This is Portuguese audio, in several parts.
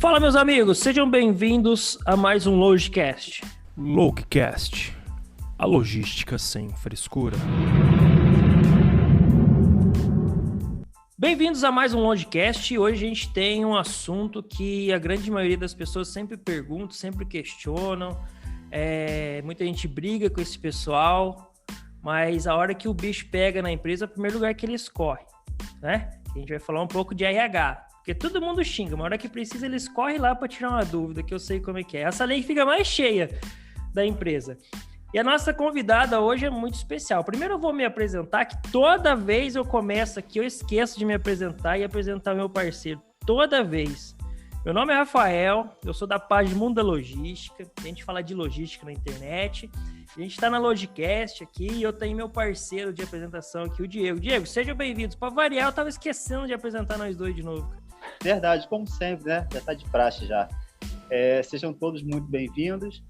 Fala, meus amigos, sejam bem-vindos a mais um Logicast. Logicast, a logística sem frescura. Bem-vindos a mais um Logicast. Hoje a gente tem um assunto que a grande maioria das pessoas sempre perguntam, sempre questionam. Muita gente briga com esse pessoal, mas a hora que o bicho pega na empresa, é o primeiro lugar que eles correm, né? A gente vai falar um pouco de RH, porque todo mundo xinga, uma hora que precisa eles correm lá para tirar uma dúvida, que eu sei como é que é. Essa lei fica mais cheia da empresa. E a nossa convidada hoje é muito especial. Primeiro eu vou me apresentar, que toda vez eu começo aqui, eu esqueço de me apresentar e apresentar meu parceiro. Toda vez. Meu nome é Rafael, eu sou da página Mundo da Logística. A gente fala de logística na internet. A gente está na Logicast aqui e eu tenho meu parceiro de apresentação aqui, o Diego. Diego, sejam bem-vindos. Para variar, eu estava esquecendo de apresentar nós dois de novo. Verdade, como sempre, né? Já está de praxe já. Sejam todos muito bem-vindos.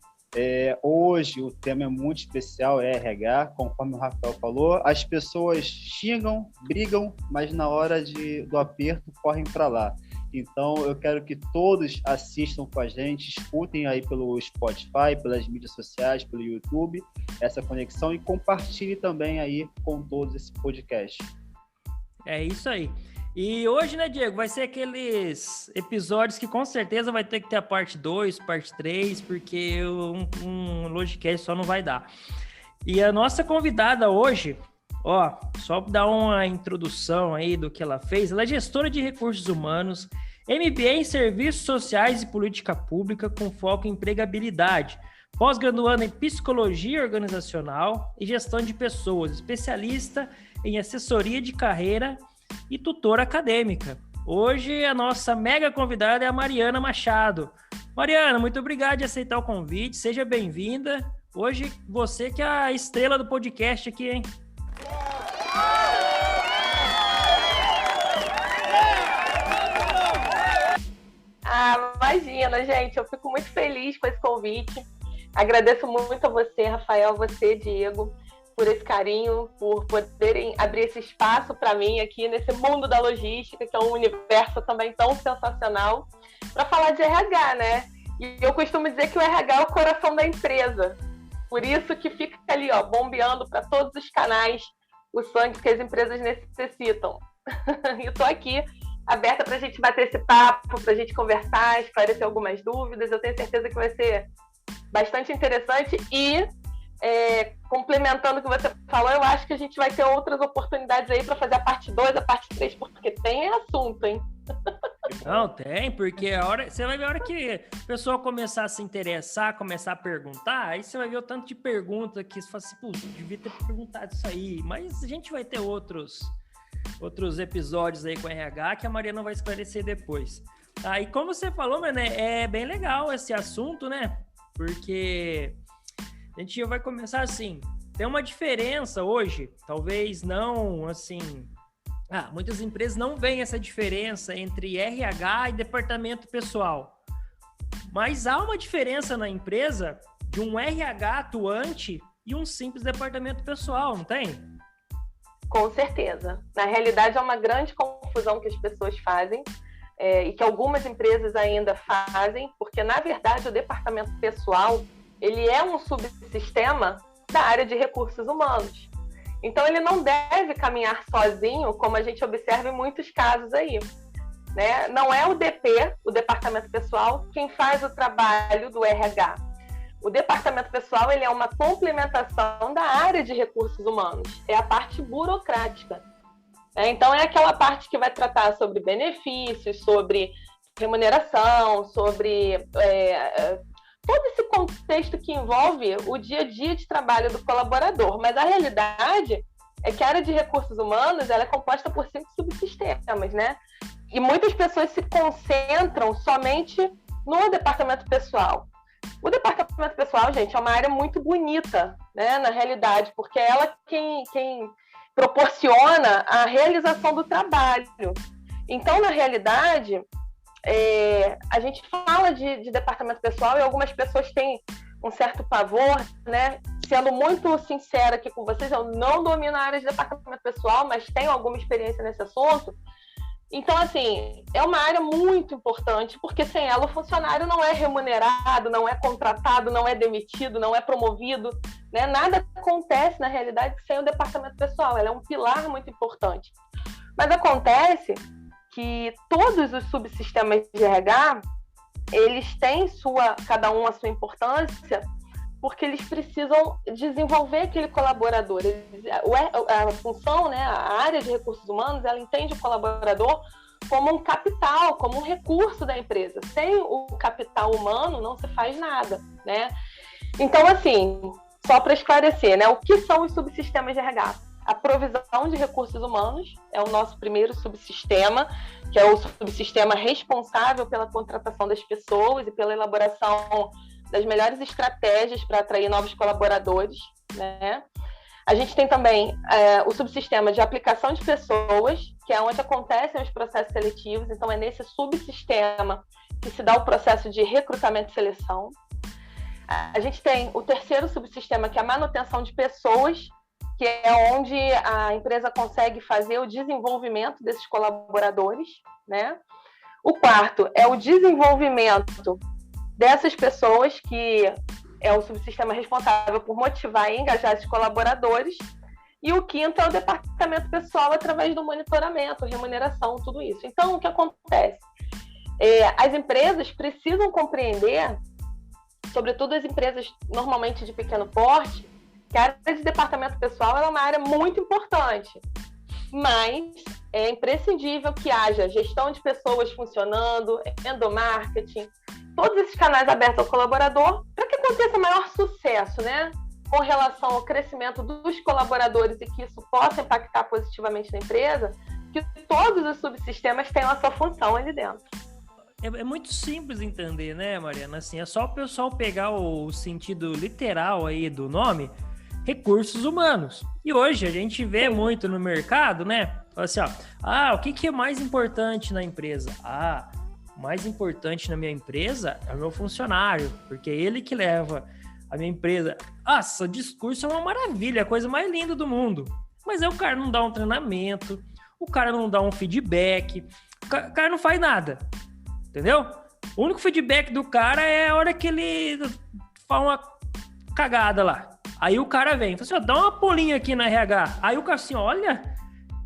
Hoje o tema é muito especial, é RH, conforme o Rafael falou. As pessoas xingam, brigam, mas na hora do aperto correm para lá. Então eu quero que todos assistam com a gente, escutem aí pelo Spotify, pelas mídias sociais, pelo YouTube, essa conexão e compartilhe também aí com todos esse podcast. É isso aí. E hoje, né, Diego, vai ser aqueles episódios que com certeza vai ter que ter a parte 2, parte 3, porque um Logicast só não vai dar. E a nossa convidada hoje, só para dar uma introdução aí do que ela fez, ela é gestora de recursos humanos, MBA em Serviços Sociais e Política Pública com foco em empregabilidade, pós-graduando em Psicologia Organizacional e Gestão de Pessoas, especialista em assessoria de carreira e tutora acadêmica. Hoje a nossa mega convidada é a Mariana Machado. Mariana, muito obrigado de aceitar o convite, seja bem-vinda. Hoje você que é a estrela do podcast aqui, hein? Imagina, gente, eu fico muito feliz com esse convite. Agradeço muito a você, Rafael, você, Diego, por esse carinho, por poderem abrir esse espaço para mim aqui nesse mundo da logística, que é um universo também tão sensacional, para falar de RH, né? E eu costumo dizer que o RH é o coração da empresa. Por isso que fica ali, bombeando para todos os canais o sangue que as empresas necessitam. E estou aqui aberta para a gente bater esse papo, para a gente conversar, esclarecer algumas dúvidas. Eu tenho certeza que vai ser bastante interessante e complementando o que você falou, eu acho que a gente vai ter outras oportunidades aí para fazer a parte 2, a parte 3, porque tem assunto, hein? Não, tem, porque você vai ver a hora que a pessoa começar a se interessar, começar a perguntar, aí você vai ver o tanto de pergunta que você fala assim, devia ter perguntado isso aí, mas a gente vai ter outros episódios aí com RH que a Mariana vai esclarecer depois. E como você falou, mano, é bem legal esse assunto, né? Porque a gente vai começar assim, tem uma diferença hoje, talvez não, assim... muitas empresas não veem essa diferença entre RH e departamento pessoal. Mas há uma diferença na empresa de um RH atuante e um simples departamento pessoal, não tem? Com certeza. Na realidade, é uma grande confusão que as pessoas fazem e que algumas empresas ainda fazem, porque, na verdade, o departamento pessoal ele é um subsistema da área de recursos humanos. Então, ele não deve caminhar sozinho, como a gente observa em muitos casos aí, né? Não é o DP, o departamento pessoal, quem faz o trabalho do RH. O departamento pessoal ele é uma complementação da área de recursos humanos, é a parte burocrática. Então, é aquela parte que vai tratar sobre benefícios, sobre remuneração, sobre todo esse contexto que envolve o dia a dia de trabalho do colaborador. Mas a realidade é que a área de recursos humanos ela é composta por 5 subsistemas, né? E muitas pessoas se concentram somente no departamento pessoal. O departamento pessoal, gente, é uma área muito bonita, né, na realidade, porque é ela quem proporciona a realização do trabalho. Então, na realidade, a gente fala de departamento pessoal e algumas pessoas têm um certo pavor, né? Sendo muito sincera aqui com vocês, eu não domino a área de departamento pessoal, mas tenho alguma experiência nesse assunto. Então, assim, é uma área muito importante, porque sem ela o funcionário não é remunerado, não é contratado, não é demitido, não é promovido, né? Nada acontece, na realidade, sem o departamento pessoal. Ela é um pilar muito importante. Mas acontece que todos os subsistemas de RH, eles têm cada um a sua importância, porque eles precisam desenvolver aquele colaborador. A função, né, a área de recursos humanos, ela entende o colaborador como um capital, como um recurso da empresa. Sem o capital humano, não se faz nada, né? Então, assim, só para esclarecer, né, o que são os subsistemas de RH? A provisão de recursos humanos é o nosso primeiro subsistema, que é o subsistema responsável pela contratação das pessoas e pela elaboração das melhores estratégias para atrair novos colaboradores, né? A gente tem também o subsistema de aplicação de pessoas, que é onde acontecem os processos seletivos. Então, é nesse subsistema que se dá o processo de recrutamento e seleção. A gente tem o terceiro subsistema, que é a manutenção de pessoas, que é onde a empresa consegue fazer o desenvolvimento desses colaboradores, né? O quarto é o desenvolvimento dessas pessoas, que é o subsistema responsável por motivar e engajar esses colaboradores. E o quinto é o departamento pessoal, através do monitoramento, remuneração, tudo isso. Então, o que acontece? As empresas precisam compreender, sobretudo as empresas normalmente de pequeno porte, que a área de departamento pessoal é uma área muito importante, mas é imprescindível que haja gestão de pessoas funcionando, endomarketing, todos esses canais abertos ao colaborador, para que aconteça maior sucesso, né? Com relação ao crescimento dos colaboradores e que isso possa impactar positivamente na empresa, que todos os subsistemas tenham a sua função ali dentro. É muito simples entender, né, Mariana? Assim, é só o pessoal pegar o sentido literal aí do nome, recursos humanos. E hoje a gente vê muito no mercado, né? Assim, ó, o que é mais importante na empresa? O mais importante na minha empresa é o meu funcionário, porque é ele que leva a minha empresa. Nossa, o discurso é uma maravilha, a coisa mais linda do mundo. Mas aí o cara não dá um treinamento, o cara não dá um feedback, o cara não faz nada, entendeu? O único feedback do cara é a hora que ele faz uma cagada lá. Aí o cara vem, fala assim, dá uma pulinha aqui na RH. Aí o cara assim, olha,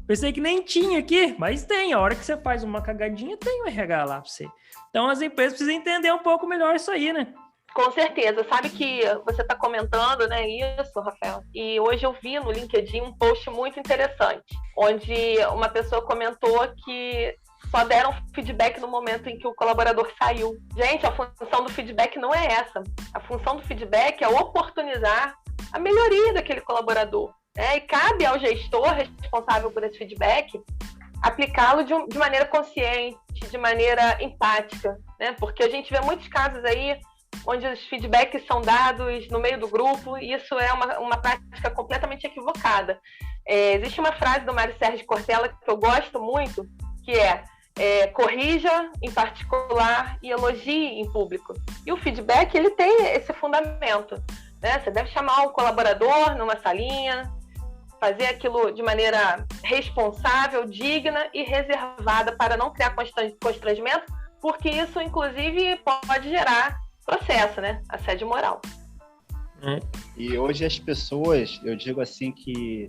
pensei que nem tinha aqui, mas tem. A hora que você faz uma cagadinha, tem o RH lá pra você. Então as empresas precisam entender um pouco melhor isso aí, né? Com certeza. Sabe que você está comentando, né, isso, Rafael? E hoje eu vi no LinkedIn um post muito interessante, onde uma pessoa comentou que só deram feedback no momento em que o colaborador saiu. Gente, a função do feedback não é essa. A função do feedback é oportunizar a melhoria daquele colaborador, né? E cabe ao gestor responsável por esse feedback aplicá-lo de maneira consciente, de maneira empática, né? Porque a gente vê muitos casos aí onde os feedbacks são dados no meio do grupo, e isso é uma prática completamente equivocada. Existe uma frase do Mário Sérgio Cortella que eu gosto muito, que corrija em particular e elogie em público. E o feedback, ele tem esse fundamento, né? Você deve chamar um colaborador numa salinha, fazer aquilo de maneira responsável, digna e reservada para não criar constrangimento, porque isso, inclusive, pode gerar processo, né? Assédio moral. E hoje as pessoas, eu digo assim que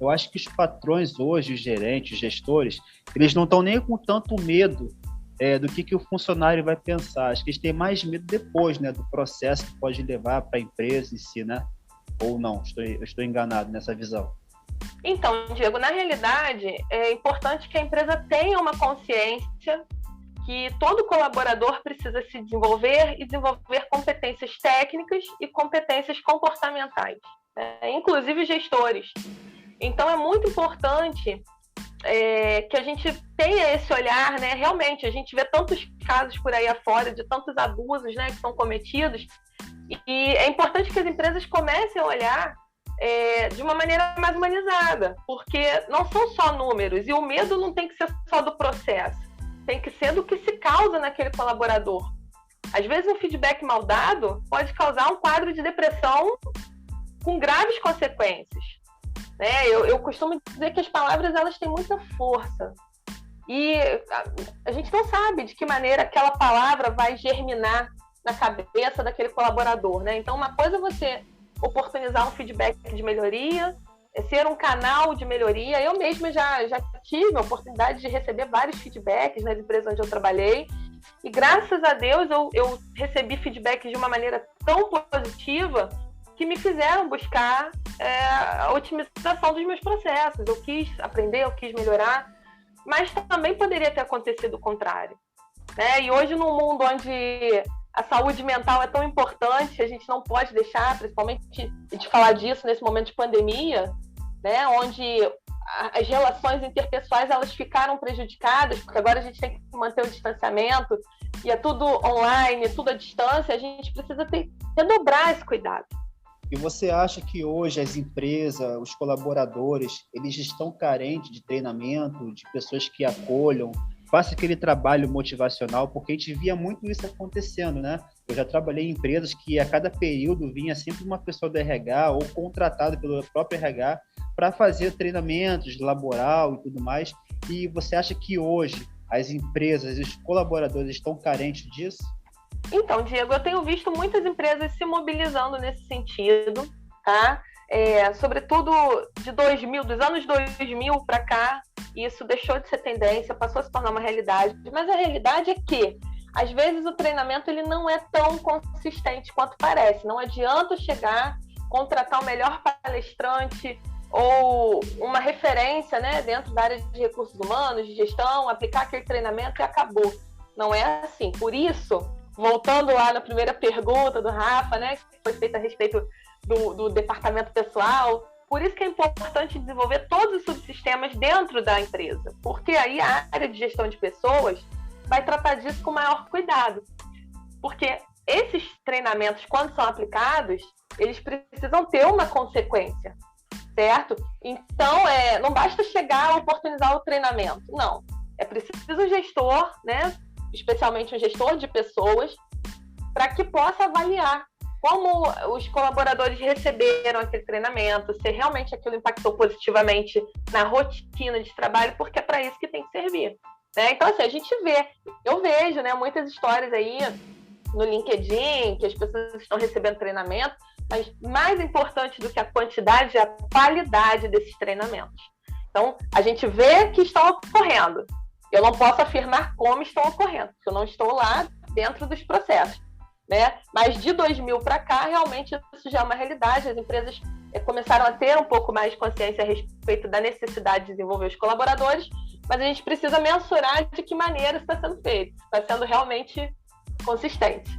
eu acho que os patrões hoje, os gerentes, os gestores, eles não estão nem com tanto medo do que o funcionário vai pensar. Acho que eles têm mais medo depois, né, do processo que pode levar para a empresa em si, né? Ou não, eu estou enganado nessa visão. Então, Diego, na realidade, é importante que a empresa tenha uma consciência que todo colaborador precisa se desenvolver e desenvolver competências técnicas e competências comportamentais, né? Inclusive gestores. Então, é muito importante que a gente tenha esse olhar, né? Realmente, a gente vê tantos casos por aí afora de tantos abusos, né, que são cometidos, e é importante que as empresas comecem a olhar de uma maneira mais humanizada, porque não são só números, e o medo não tem que ser só do processo, tem que ser do que se causa naquele colaborador. Às vezes, um feedback mal dado pode causar um quadro de depressão com graves consequências. Eu costumo dizer que as palavras, elas têm muita força. E a gente não sabe de que maneira aquela palavra vai germinar na cabeça daquele colaborador, né? Então, uma coisa é você oportunizar um feedback de melhoria, ser um canal de melhoria. Eu mesma já tive a oportunidade de receber vários feedbacks nas empresas onde eu trabalhei, e graças a Deus eu recebi feedbacks de uma maneira tão positiva que me fizeram buscar a otimização dos meus processos. Eu quis aprender, eu quis melhorar, mas também poderia ter acontecido o contrário, né? E hoje, num mundo onde a saúde mental é tão importante, a gente não pode deixar, principalmente de falar disso nesse momento de pandemia, né, onde as relações interpessoais elas ficaram prejudicadas, porque agora a gente tem que manter o distanciamento e é tudo online, tudo à distância, a gente precisa redobrar esse cuidado. E você acha que hoje as empresas, os colaboradores, eles estão carentes de treinamento, de pessoas que acolham, façam aquele trabalho motivacional? Porque a gente via muito isso acontecendo, né? Eu já trabalhei em empresas que a cada período vinha sempre uma pessoa do RH ou contratada pelo próprio RH para fazer treinamentos laboral e tudo mais. E você acha que hoje as empresas, os colaboradores estão carentes disso? Então, Diego, eu tenho visto muitas empresas se mobilizando nesse sentido, tá? Sobretudo dos anos 2000 para cá, isso deixou de ser tendência, passou a se tornar uma realidade. Mas a realidade é que, às vezes, o treinamento ele não é tão consistente quanto parece. Não adianta chegar, contratar o melhor palestrante ou uma referência, né, dentro da área de recursos humanos, de gestão, aplicar aquele treinamento e acabou. Não é assim. Por isso, voltando lá na primeira pergunta do Rafa, né, que foi feita a respeito do departamento pessoal, por isso que é importante desenvolver todos os subsistemas dentro da empresa, porque aí a área de gestão de pessoas vai tratar disso com maior cuidado. Porque esses treinamentos, quando são aplicados, eles precisam ter uma consequência, certo? Então, não basta chegar a oportunizar o treinamento, não. É preciso o gestor, né, especialmente um gestor de pessoas, para que possa avaliar como os colaboradores receberam aquele treinamento, se realmente aquilo impactou positivamente na rotina de trabalho, porque é para isso que tem que servir, né? Então, assim, a gente eu vejo, né, muitas histórias aí no LinkedIn, que as pessoas estão recebendo treinamento, mas mais importante do que a quantidade é a qualidade desses treinamentos. Então, a gente vê que estão ocorrendo. Eu não posso afirmar como estão ocorrendo, porque eu não estou lá dentro dos processos, né? Mas de 2000 para cá, realmente isso já é uma realidade. As empresas começaram a ter um pouco mais de consciência a respeito da necessidade de desenvolver os colaboradores, mas a gente precisa mensurar de que maneira isso está sendo feito, está sendo realmente consistente.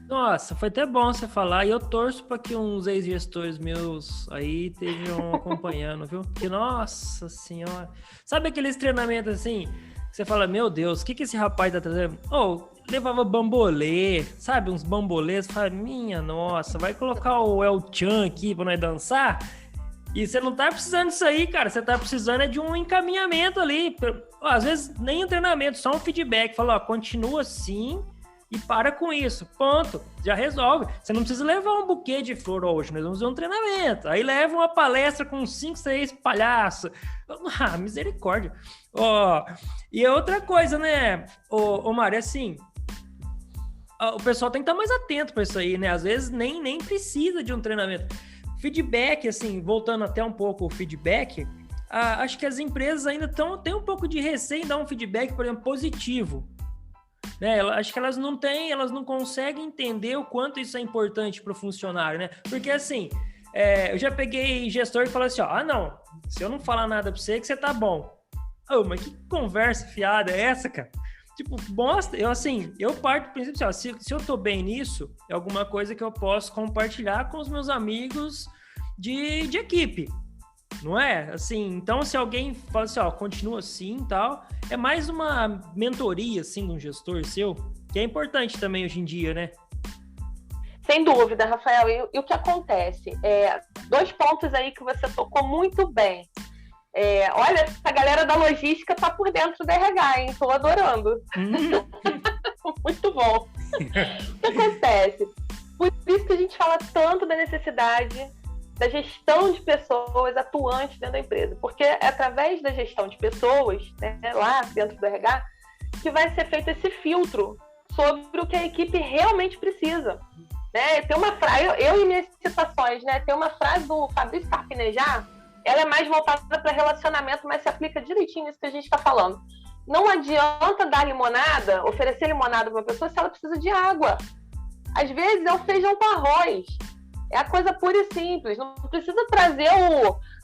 Nossa, foi até bom você falar, e eu torço para que uns ex-gestores meus aí estejam acompanhando, viu? Porque, nossa senhora, sabe aqueles treinamentos assim, que você fala, meu Deus, o que esse rapaz tá trazendo? Levava bambolê, sabe, uns bambolês, fala, minha nossa, vai colocar o El Chan aqui pra nós dançar? E você não tá precisando disso aí, cara, você tá precisando de um encaminhamento ali, às vezes nem um treinamento, só um feedback, fala, continua assim, e para com isso, ponto, já resolve. Você não precisa levar um buquê de flor hoje, nós vamos fazer um treinamento. Aí leva uma palestra com 5, 6 palhaços. Misericórdia. E outra coisa, né, Mário, assim, o pessoal tem que estar mais atento para isso aí, né? Às vezes nem precisa de um treinamento. Feedback, assim, voltando até um pouco o feedback, acho que as empresas ainda têm um pouco de receio em dar um feedback, por exemplo, positivo. Né? Acho que elas não conseguem entender o quanto isso é importante para o funcionário, né? Porque assim, eu já peguei gestor que falou assim, não, se eu não falar nada para você, que você tá bom. Mas que conversa fiada é essa, cara? Tipo, bosta, eu parto do princípio assim, se eu tô bem nisso, é alguma coisa que eu posso compartilhar com os meus amigos de equipe. Não é? Assim, então se alguém fala assim, continua assim e tal, é mais uma mentoria, assim, de um gestor seu, que é importante também hoje em dia, né? Sem dúvida, Rafael. E o que acontece? 2 pontos aí que você tocou muito bem. Olha, essa galera da logística tá por dentro da RH, hein? Tô adorando. Muito bom. O que acontece? Por isso que a gente fala tanto da necessidade da gestão de pessoas atuantes dentro da empresa, porque é através da gestão de pessoas, né, lá dentro do RH, que vai ser feito esse filtro sobre o que a equipe realmente precisa. Né? Tem uma frase, eu e minhas citações, né? Tem uma frase do Fabrício Carpinejar, ela é mais voltada para relacionamento, mas se aplica direitinho nisso que a gente está falando. Não adianta dar limonada, oferecer limonada para uma pessoa se ela precisa de água. Às vezes é o feijão com arroz. É a coisa pura e simples. Não precisa trazer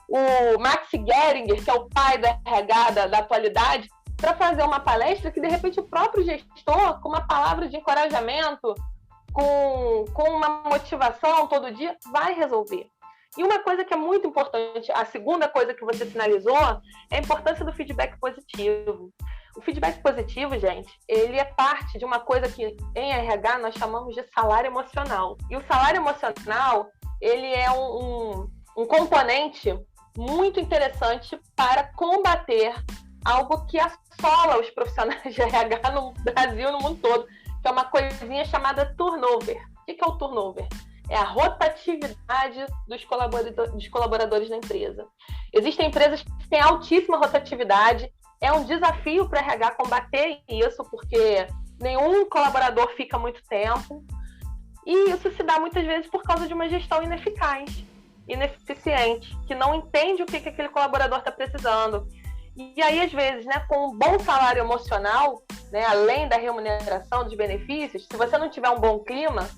o Max Geringer, que é o pai do RH da atualidade, para fazer uma palestra que, de repente, o próprio gestor, com uma palavra de encorajamento, com uma motivação todo dia, vai resolver. E uma coisa que é muito importante, a segunda coisa que você sinalizou, é a importância do feedback positivo. O feedback positivo, gente, ele é parte de uma coisa que em RH nós chamamos de salário emocional. E o salário emocional, ele é um componente muito interessante para combater algo que assola os profissionais de RH no Brasil e no mundo todo, que é uma coisinha chamada turnover. O que é o turnover? É a rotatividade dos colaboradores na empresa. Existem empresas que têm altíssima rotatividade, é um desafio para a RH combater isso, porque nenhum colaborador fica muito tempo, e isso se dá muitas vezes por causa de uma gestão ineficaz, ineficiente, que não entende o que aquele colaborador está precisando. E aí, às vezes, né, com um bom salário emocional, né, além da remuneração, dos benefícios, se você não tiver um bom clima,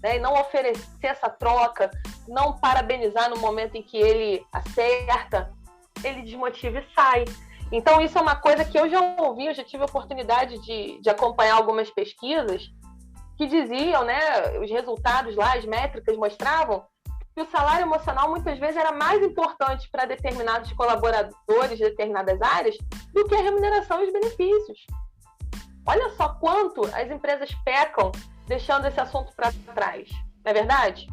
né, e não oferecer essa troca, não parabenizar no momento em que ele acerta, ele desmotiva e sai. Então, isso é uma coisa que eu já ouvi, eu já tive a oportunidade de acompanhar algumas pesquisas que diziam, né, os resultados lá, as métricas mostravam que o salário emocional muitas vezes era mais importante para determinados colaboradores de determinadas áreas do que a remuneração e os benefícios. Olha só quanto as empresas pecam deixando esse assunto para trás, não é verdade?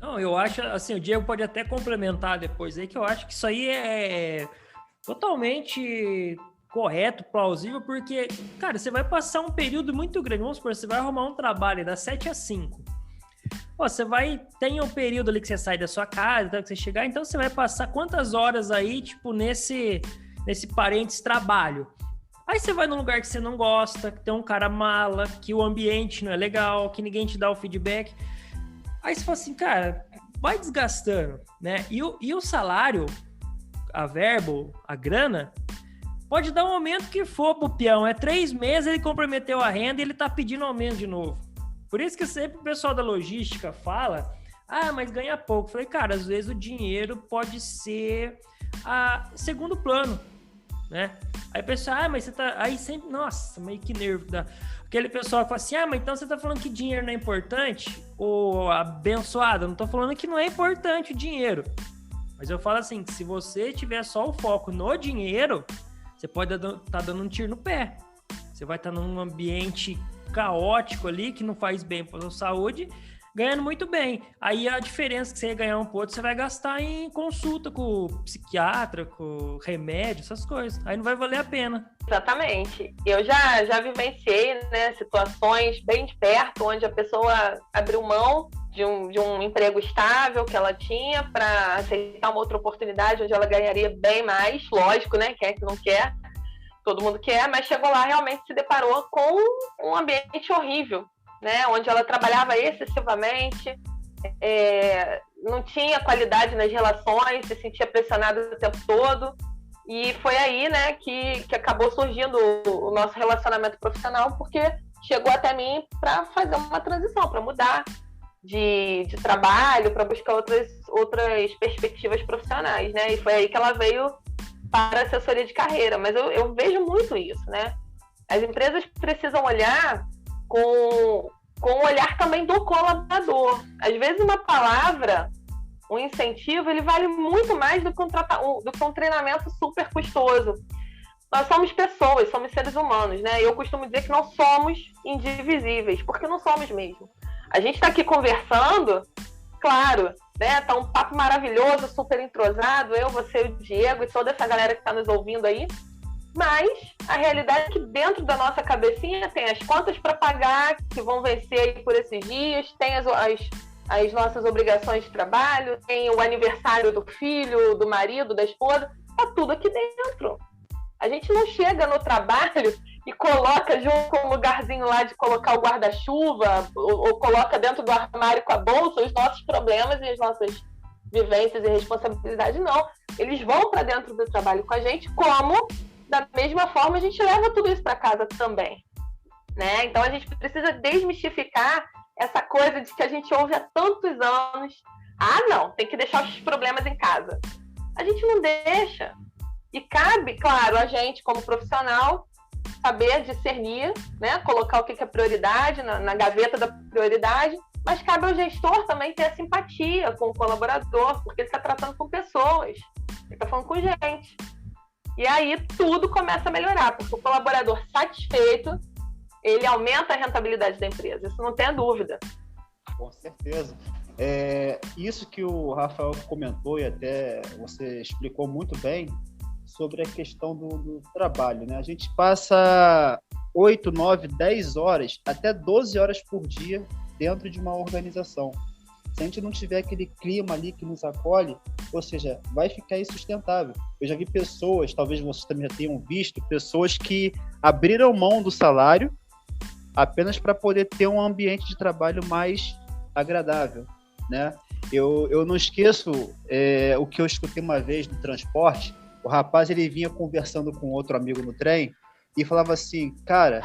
Não, eu acho, assim, o Diego pode até complementar depois aí, que eu acho que isso aí é totalmente correto, plausível, porque, cara, você vai passar um período muito grande, vamos supor, você vai arrumar um trabalho das 7 às 5. Pô, tem um período ali que você sai da sua casa, que você chegar, então você vai passar quantas horas aí, tipo, nesse parênteses trabalho. Aí você vai num lugar que você não gosta, que tem um cara mala, que o ambiente não é legal, que ninguém te dá o feedback. Aí você fala assim, cara, vai desgastando, né? E o salário, a verba, a grana, pode dar um aumento que for pro peão. É 3 meses, ele comprometeu a renda e ele tá pedindo aumento de novo. Por isso que sempre o pessoal da logística fala, mas ganha pouco. Eu falei, cara, às vezes o dinheiro pode ser a segundo plano, né? Aí o pessoal, mas você tá... Aí sempre, nossa, meio que nervo. Aquele pessoal que fala assim, mas então você tá falando que dinheiro não é importante? Ô, abençoado, eu não tô falando que não é importante o dinheiro. Mas eu falo assim, que se você tiver só o foco no dinheiro, você pode estar dando um tiro no pé. Você vai estar num ambiente caótico ali, que não faz bem para a sua saúde, ganhando muito bem. Aí a diferença que você ia ganhar um pouco, você vai gastar em consulta com o psiquiatra, com remédio, essas coisas. Aí não vai valer a pena. Exatamente. Eu já vivenciei, né, situações bem de perto, onde a pessoa abriu mão de um emprego estável que ela tinha para aceitar uma outra oportunidade onde ela ganharia bem mais. Lógico, né? Quem é que não quer? Todo mundo quer, mas chegou lá, realmente se deparou com um ambiente horrível, né? Onde ela trabalhava excessivamente, não tinha qualidade nas relações, se sentia pressionada o tempo todo. E foi aí, né, que acabou surgindo o nosso relacionamento profissional, porque chegou até mim para fazer uma transição, para mudar de trabalho, para buscar outras perspectivas profissionais, né? E foi aí que ela veio para a assessoria de carreira, mas eu vejo muito isso, né? As empresas precisam olhar com o olhar também do colaborador. Às vezes uma palavra, um incentivo, ele vale muito mais do que um treinamento super custoso. Nós somos pessoas, somos seres humanos, né? Eu costumo dizer que não somos indivisíveis, porque não somos mesmo. A gente está aqui conversando, claro, né? Tá um papo maravilhoso, super entrosado, eu, você, o Diego e toda essa galera que está nos ouvindo aí. Mas a realidade é que dentro da nossa cabecinha tem as contas para pagar, que vão vencer aí por esses dias, tem as nossas obrigações de trabalho, tem o aniversário do filho, do marido, da esposa, tá tudo aqui dentro. A gente não chega no trabalho e coloca junto com um lugarzinho lá de colocar o guarda-chuva ou coloca dentro do armário com a bolsa os nossos problemas e as nossas vivências e responsabilidades, não. Eles vão para dentro do trabalho com a gente, como, da mesma forma, a gente leva tudo isso para casa também. Né? Então, a gente precisa desmistificar essa coisa de que a gente ouve há tantos anos. Não, tem que deixar os problemas em casa. A gente não deixa. E cabe, claro, a gente, como profissional, saber discernir, né? Colocar o que é prioridade na gaveta da prioridade, mas cabe ao gestor também ter a simpatia com o colaborador, porque ele está tratando com pessoas, ele está falando com gente. E aí tudo começa a melhorar, porque o colaborador satisfeito, ele aumenta a rentabilidade da empresa, isso não tem dúvida. Com certeza. Isso que o Rafael comentou e até você explicou muito bem sobre a questão do trabalho, né? A gente passa 8, 9, 10 horas, até 12 horas por dia dentro de uma organização. Se a gente não tiver aquele clima ali que nos acolhe, ou seja, vai ficar insustentável. Eu já vi pessoas, talvez vocês também já tenham visto, pessoas que abriram mão do salário apenas para poder ter um ambiente de trabalho mais agradável, né? Eu não esqueço o que eu escutei uma vez no transporte. O rapaz, ele vinha conversando com outro amigo no trem e falava assim: cara,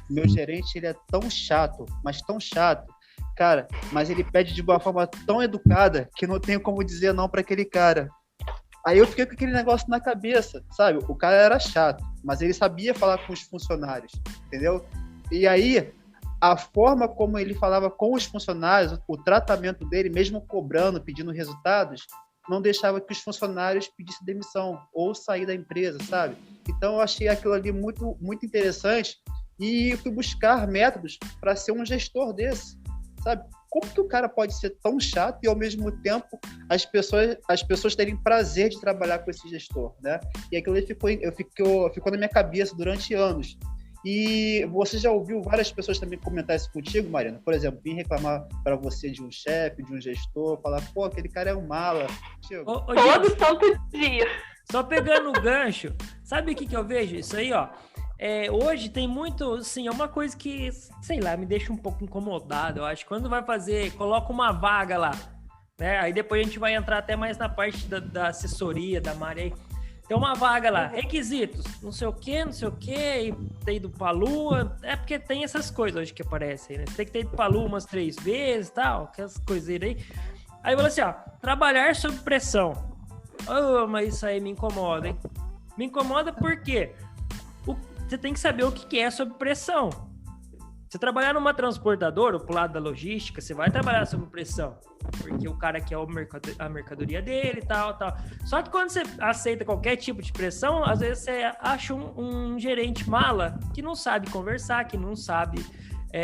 meu gerente, ele é tão chato, mas tão chato, cara, mas ele pede de uma forma tão educada que não tenho como dizer não para aquele cara. Aí eu fiquei com aquele negócio na cabeça, sabe? O cara era chato, mas ele sabia falar com os funcionários, entendeu? E aí, a forma como ele falava com os funcionários, o tratamento dele, mesmo cobrando, pedindo resultados, não deixava que os funcionários pedissem demissão ou sair da empresa, sabe? Então, eu achei aquilo ali muito, muito interessante e fui buscar métodos para ser um gestor desse, sabe? Como que o cara pode ser tão chato e, ao mesmo tempo, as pessoas terem prazer de trabalhar com esse gestor, né? E aquilo ali ficou na minha cabeça durante anos. E você já ouviu várias pessoas também comentar isso contigo, Mariana? Por exemplo, vir reclamar para você de um chefe, de um gestor, falar, pô, aquele cara é um mala. Todo santo dia. Só pegando o gancho, sabe o que eu vejo? Isso aí, ó. Hoje tem muito, assim, é uma coisa que, sei lá, me deixa um pouco incomodado. Eu acho que quando vai fazer, coloca uma vaga lá, né? Aí depois a gente vai entrar até mais na parte da assessoria, da Mari aí. Tem uma vaga lá, requisitos, não sei o que, e ter ido pra Lua, porque tem essas coisas hoje que aparecem, né? Você tem que ter ido pra Lua umas 3 vezes e tal, aquelas coisas aí. Aí fala assim, ó, trabalhar sob pressão. Mas isso aí me incomoda, hein? Me incomoda porque você tem que saber o que é sob pressão. Você trabalhar numa transportadora, ou pro lado da logística, você vai trabalhar sob pressão. Porque o cara quer a mercadoria dele e tal. Só que quando você aceita qualquer tipo de pressão, às vezes você acha um gerente mala que não sabe conversar, que não sabe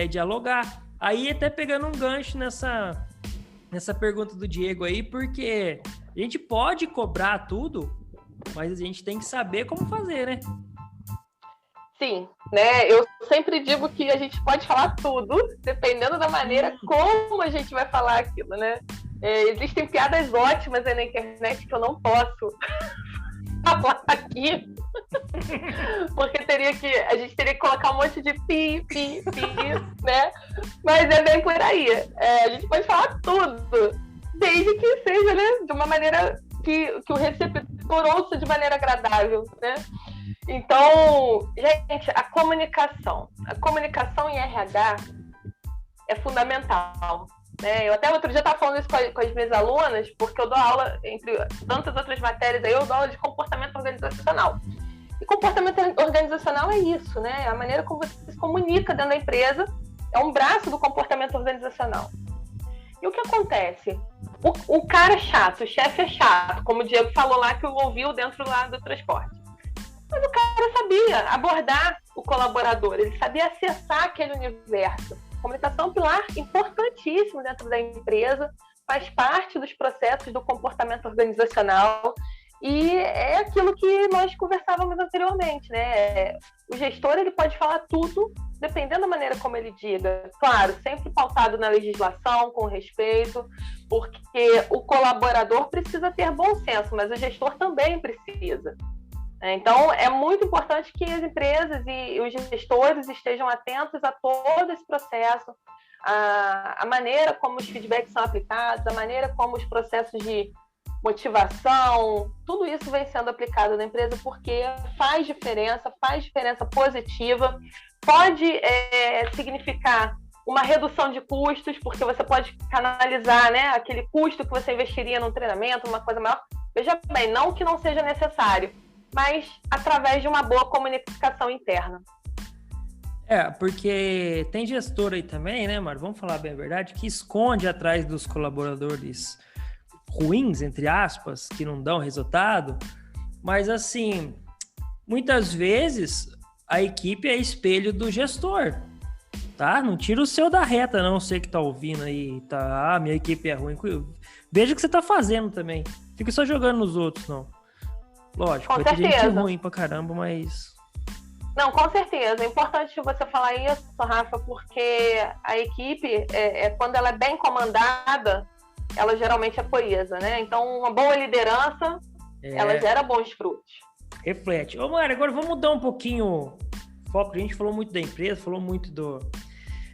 dialogar. Aí até pegando um gancho nessa pergunta do Diego aí, porque a gente pode cobrar tudo, mas a gente tem que saber como fazer, né? Sim, né? Eu sempre digo que a gente pode falar tudo, dependendo da maneira como a gente vai falar aquilo, né? Existem piadas ótimas aí na internet que eu não posso falar aqui, porque a gente teria que colocar um monte de pi, né? Mas é bem por aí. A gente pode falar tudo, desde que seja, né, de uma maneira que o receptor ouça de maneira agradável, né? Então, gente, a comunicação em RH é fundamental, né? Eu até outro dia estava falando isso com as minhas alunas, porque eu dou aula, entre tantas outras matérias, aí eu dou aula de comportamento organizacional. E comportamento organizacional é isso, né? A maneira como você se comunica dentro da empresa é um braço do comportamento organizacional. E o que acontece? O cara é chato, o chefe é chato, como o Diego falou lá, que eu ouviu dentro lá do transporte. Mas o cara sabia abordar o colaborador, ele sabia acessar aquele universo. Comunicação é um pilar importantíssimo dentro da empresa, faz parte dos processos do comportamento organizacional. E é aquilo que nós conversávamos anteriormente, né? O gestor, ele pode falar tudo, dependendo da maneira como ele diga. Claro, sempre pautado na legislação, com respeito, porque o colaborador precisa ter bom senso, mas o gestor também precisa. Então, é muito importante que as empresas e os gestores estejam atentos a todo esse processo, a maneira como os feedbacks são aplicados, a maneira como os processos de motivação, tudo isso vem sendo aplicado na empresa porque faz diferença positiva, pode significar uma redução de custos, porque você pode canalizar, né, aquele custo que você investiria num treinamento, uma coisa maior. Veja bem, não que não seja necessário, mas através de uma boa comunicação interna. Porque tem gestor aí também, né, Mário? Vamos falar bem a verdade, que esconde atrás dos colaboradores ruins, entre aspas, que não dão resultado, mas assim, muitas vezes a equipe é espelho do gestor, tá? Não tira o seu da reta, não, você que tá ouvindo aí, tá? Minha equipe é ruim. Veja o que você tá fazendo também. Fica só jogando nos outros, não. Lógico, vai ter gente ruim pra caramba, mas... Não, com certeza. É importante você falar isso, Rafa, porque a equipe, quando ela é bem comandada, ela geralmente é coesa, né? Então, uma boa liderança, ela gera bons frutos. Reflete. Ô, Mário, agora vamos mudar um pouquinho o foco. A gente falou muito da empresa, falou muito do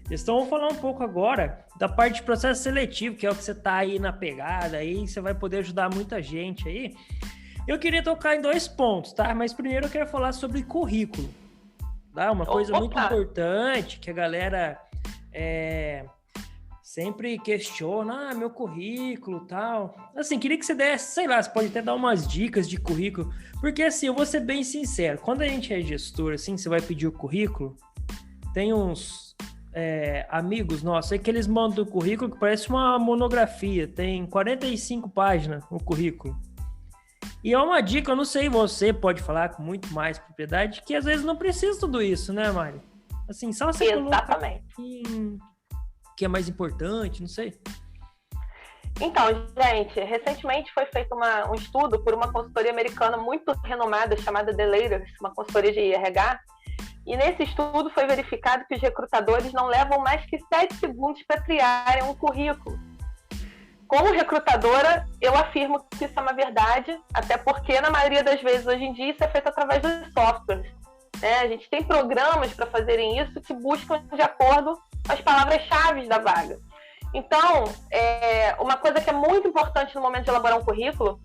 gestão. Vamos falar um pouco agora da parte de processo seletivo, que é o que você tá aí na pegada, aí você vai poder ajudar muita gente aí. Eu queria tocar em 2 pontos, tá? Mas primeiro eu quero falar sobre currículo, tá? Uma coisa muito importante que a galera sempre questiona, meu currículo e tal. Assim, queria que você desse, sei lá, você pode até dar umas dicas de currículo, porque assim, eu vou ser bem sincero, quando a gente é gestor, assim, você vai pedir o currículo, tem uns amigos nossos aí que eles mandam o currículo que parece uma monografia, tem 45 páginas o currículo. E é uma dica, eu não sei, você pode falar com muito mais propriedade, que às vezes não precisa tudo isso, né, Mari? Assim, só você colocar que é mais importante, não sei. Então, gente, recentemente foi feito um estudo por uma consultoria americana muito renomada, chamada Deloitte, uma consultoria de RH, e nesse estudo foi verificado que os recrutadores não levam mais que 7 segundos para criarem um currículo. Como recrutadora, eu afirmo que isso é uma verdade, até porque, na maioria das vezes, hoje em dia, isso é feito através dos softwares. Né? A gente tem programas para fazerem isso que buscam de acordo com as palavras-chave da vaga. Então, uma coisa que é muito importante no momento de elaborar um currículo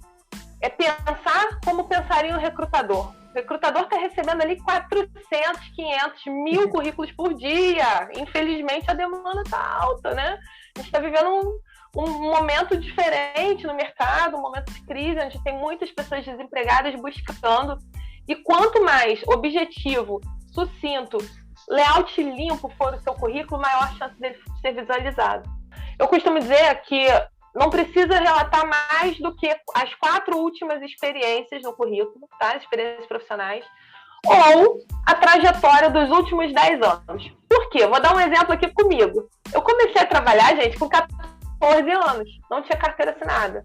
é pensar como pensaria um recrutador. O recrutador está recebendo ali 400, 500, 1000 currículos por dia. Infelizmente, a demanda está alta, né? A gente está vivendo um momento diferente no mercado, um momento de crise, onde tem muitas pessoas desempregadas buscando. E quanto mais objetivo, sucinto, layout limpo for o seu currículo, maior a chance dele ser visualizado. Eu costumo dizer que não precisa relatar mais do que as 4 últimas experiências no currículo, tá? Experiências profissionais, ou a trajetória dos últimos 10 anos. Por quê? Vou dar um exemplo aqui comigo. Eu comecei a trabalhar, gente, com 14 anos, não tinha carteira assinada.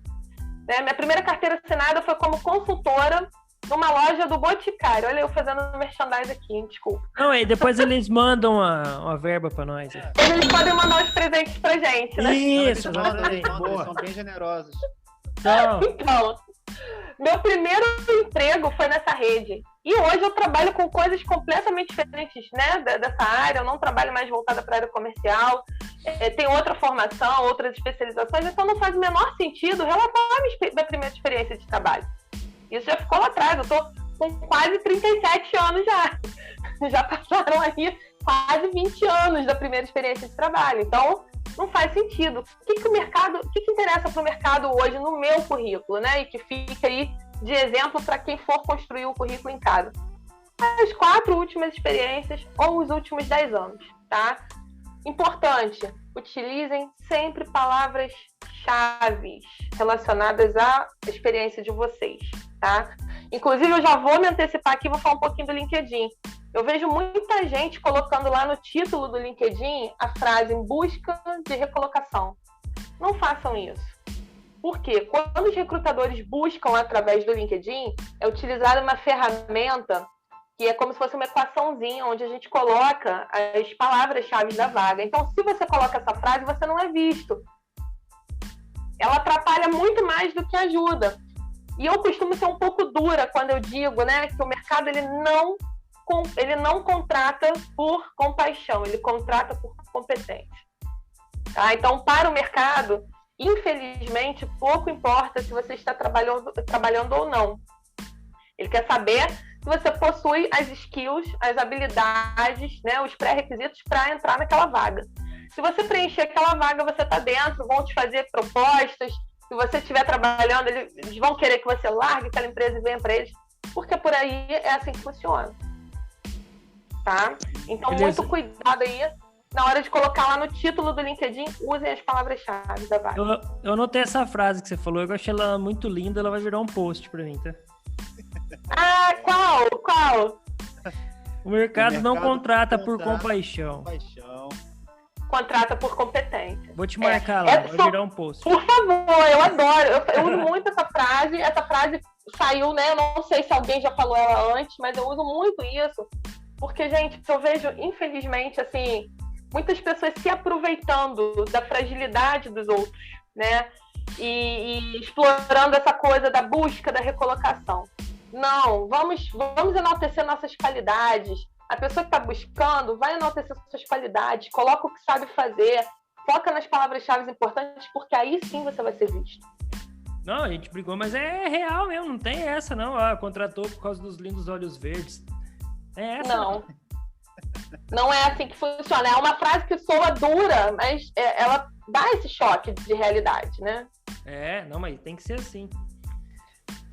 Minha primeira carteira assinada foi como consultora numa loja do Boticário. Olha eu fazendo merchandising aqui, hein? Desculpa. Não, e depois eles mandam uma verba pra nós. Eles podem mandar os presentes pra gente, né? Isso, eles são bem generosos. Então, meu primeiro emprego foi nessa rede. E hoje eu trabalho com coisas completamente diferentes, né, dessa área. Eu não trabalho mais voltada para a área comercial. Tem outra formação, outras especializações. Então não faz o menor sentido relatar a minha primeira experiência de trabalho. Isso já ficou lá atrás. Eu estou com quase 37 anos já. Já passaram aí quase 20 anos da primeira experiência de trabalho. Então não faz sentido. O que interessa para o mercado hoje no meu currículo, né? E que fica aí de exemplo para quem for construir o currículo em casa. As 4 últimas experiências ou os últimos 10 anos, tá? Importante, utilizem sempre palavras-chave relacionadas à experiência de vocês, tá? Inclusive, eu já vou me antecipar aqui e vou falar um pouquinho do LinkedIn. Eu vejo muita gente colocando lá no título do LinkedIn a frase em busca de recolocação. Não façam isso. Por quê? Quando os recrutadores buscam através do LinkedIn, é utilizada uma ferramenta que é como se fosse uma equaçãozinha, onde a gente coloca as palavras-chave da vaga. Então, se você coloca essa frase, você não é visto. Ela atrapalha muito mais do que ajuda. E eu costumo ser um pouco dura quando eu digo, né, que o mercado ele não contrata por compaixão, ele contrata por competência. Tá? Então, para o mercado, infelizmente, pouco importa se você está trabalhando ou não. Ele quer saber se você possui as skills, as habilidades, né, os pré-requisitos para entrar naquela vaga. Se você preencher aquela vaga, você está dentro, vão te fazer propostas. Se você estiver trabalhando, eles vão querer que você largue aquela empresa e venha para eles, porque por aí é assim que funciona. Tá? Então, Beleza. muito cuidado aí. Na hora de colocar lá no título do LinkedIn, usem as palavras-chave da vaga. Eu anotei essa frase que você falou, eu achei ela muito linda, ela vai virar um post pra mim, tá? Ah, qual? O mercado não contrata por compaixão. Contrata por competência. Vou te marcar lá, vai virar um post. Por favor, eu adoro. Eu uso muito essa frase. Essa frase saiu, né? Eu não sei se alguém já falou ela antes, mas eu uso muito isso. Porque, gente, eu vejo, infelizmente, assim, muitas pessoas se aproveitando da fragilidade dos outros, né? E explorando essa coisa da busca, da recolocação. Não, vamos enaltecer nossas qualidades. A pessoa que está buscando vai enaltecer suas qualidades, coloca o que sabe fazer, foca nas palavras-chave importantes, porque aí sim você vai ser visto. Não, a gente brigou, mas é real mesmo, não tem essa não. Ah, contratou por causa dos lindos olhos verdes. É essa? Não é assim que funciona. É uma frase que soa dura, mas ela dá esse choque de realidade, né? Não, mas tem que ser assim.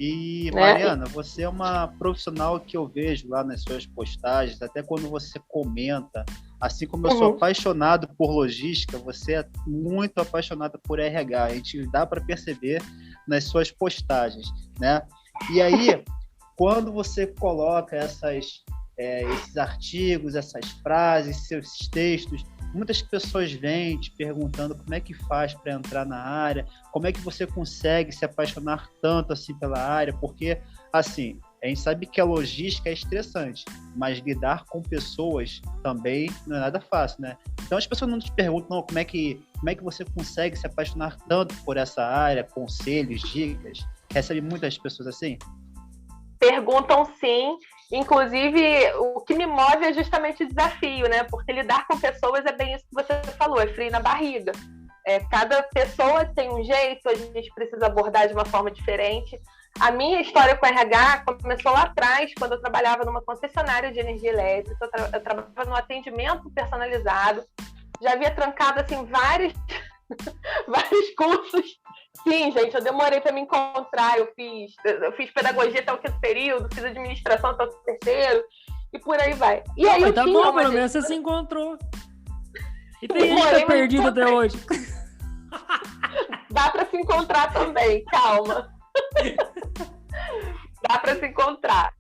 E, Mariana, você é uma profissional que eu vejo lá nas suas postagens, até quando você comenta, assim como eu sou apaixonado por logística, você é muito apaixonada por RH, a gente dá para perceber nas suas postagens, né? E aí, quando você coloca esses artigos, essas frases, seus textos, muitas pessoas vêm te perguntando como é que faz para entrar na área, como é que você consegue se apaixonar tanto assim pela área, porque, assim, a gente sabe que a logística é estressante, mas lidar com pessoas também não é nada fácil, né? Então as pessoas não te perguntam, não, como é que você consegue se apaixonar tanto por essa área, conselhos, dicas? Recebe muitas pessoas assim? Perguntam sim. Inclusive, o que me move é justamente o desafio, né? Porque lidar com pessoas é bem isso que você falou, é frio na barriga. Cada pessoa tem um jeito, a gente precisa abordar de uma forma diferente. A minha história com RH começou lá atrás, quando eu trabalhava numa concessionária de energia elétrica, eu trabalhava no atendimento personalizado, já havia trancado assim, vários cursos. Sim, gente, eu demorei para me encontrar, eu fiz pedagogia até o 5º período, fiz administração até o 3º, e por aí vai. E aí tá bom, pelo menos você se encontrou. E tem gente que tá perdido até hoje. Dá para se encontrar também, calma. Dá para se encontrar.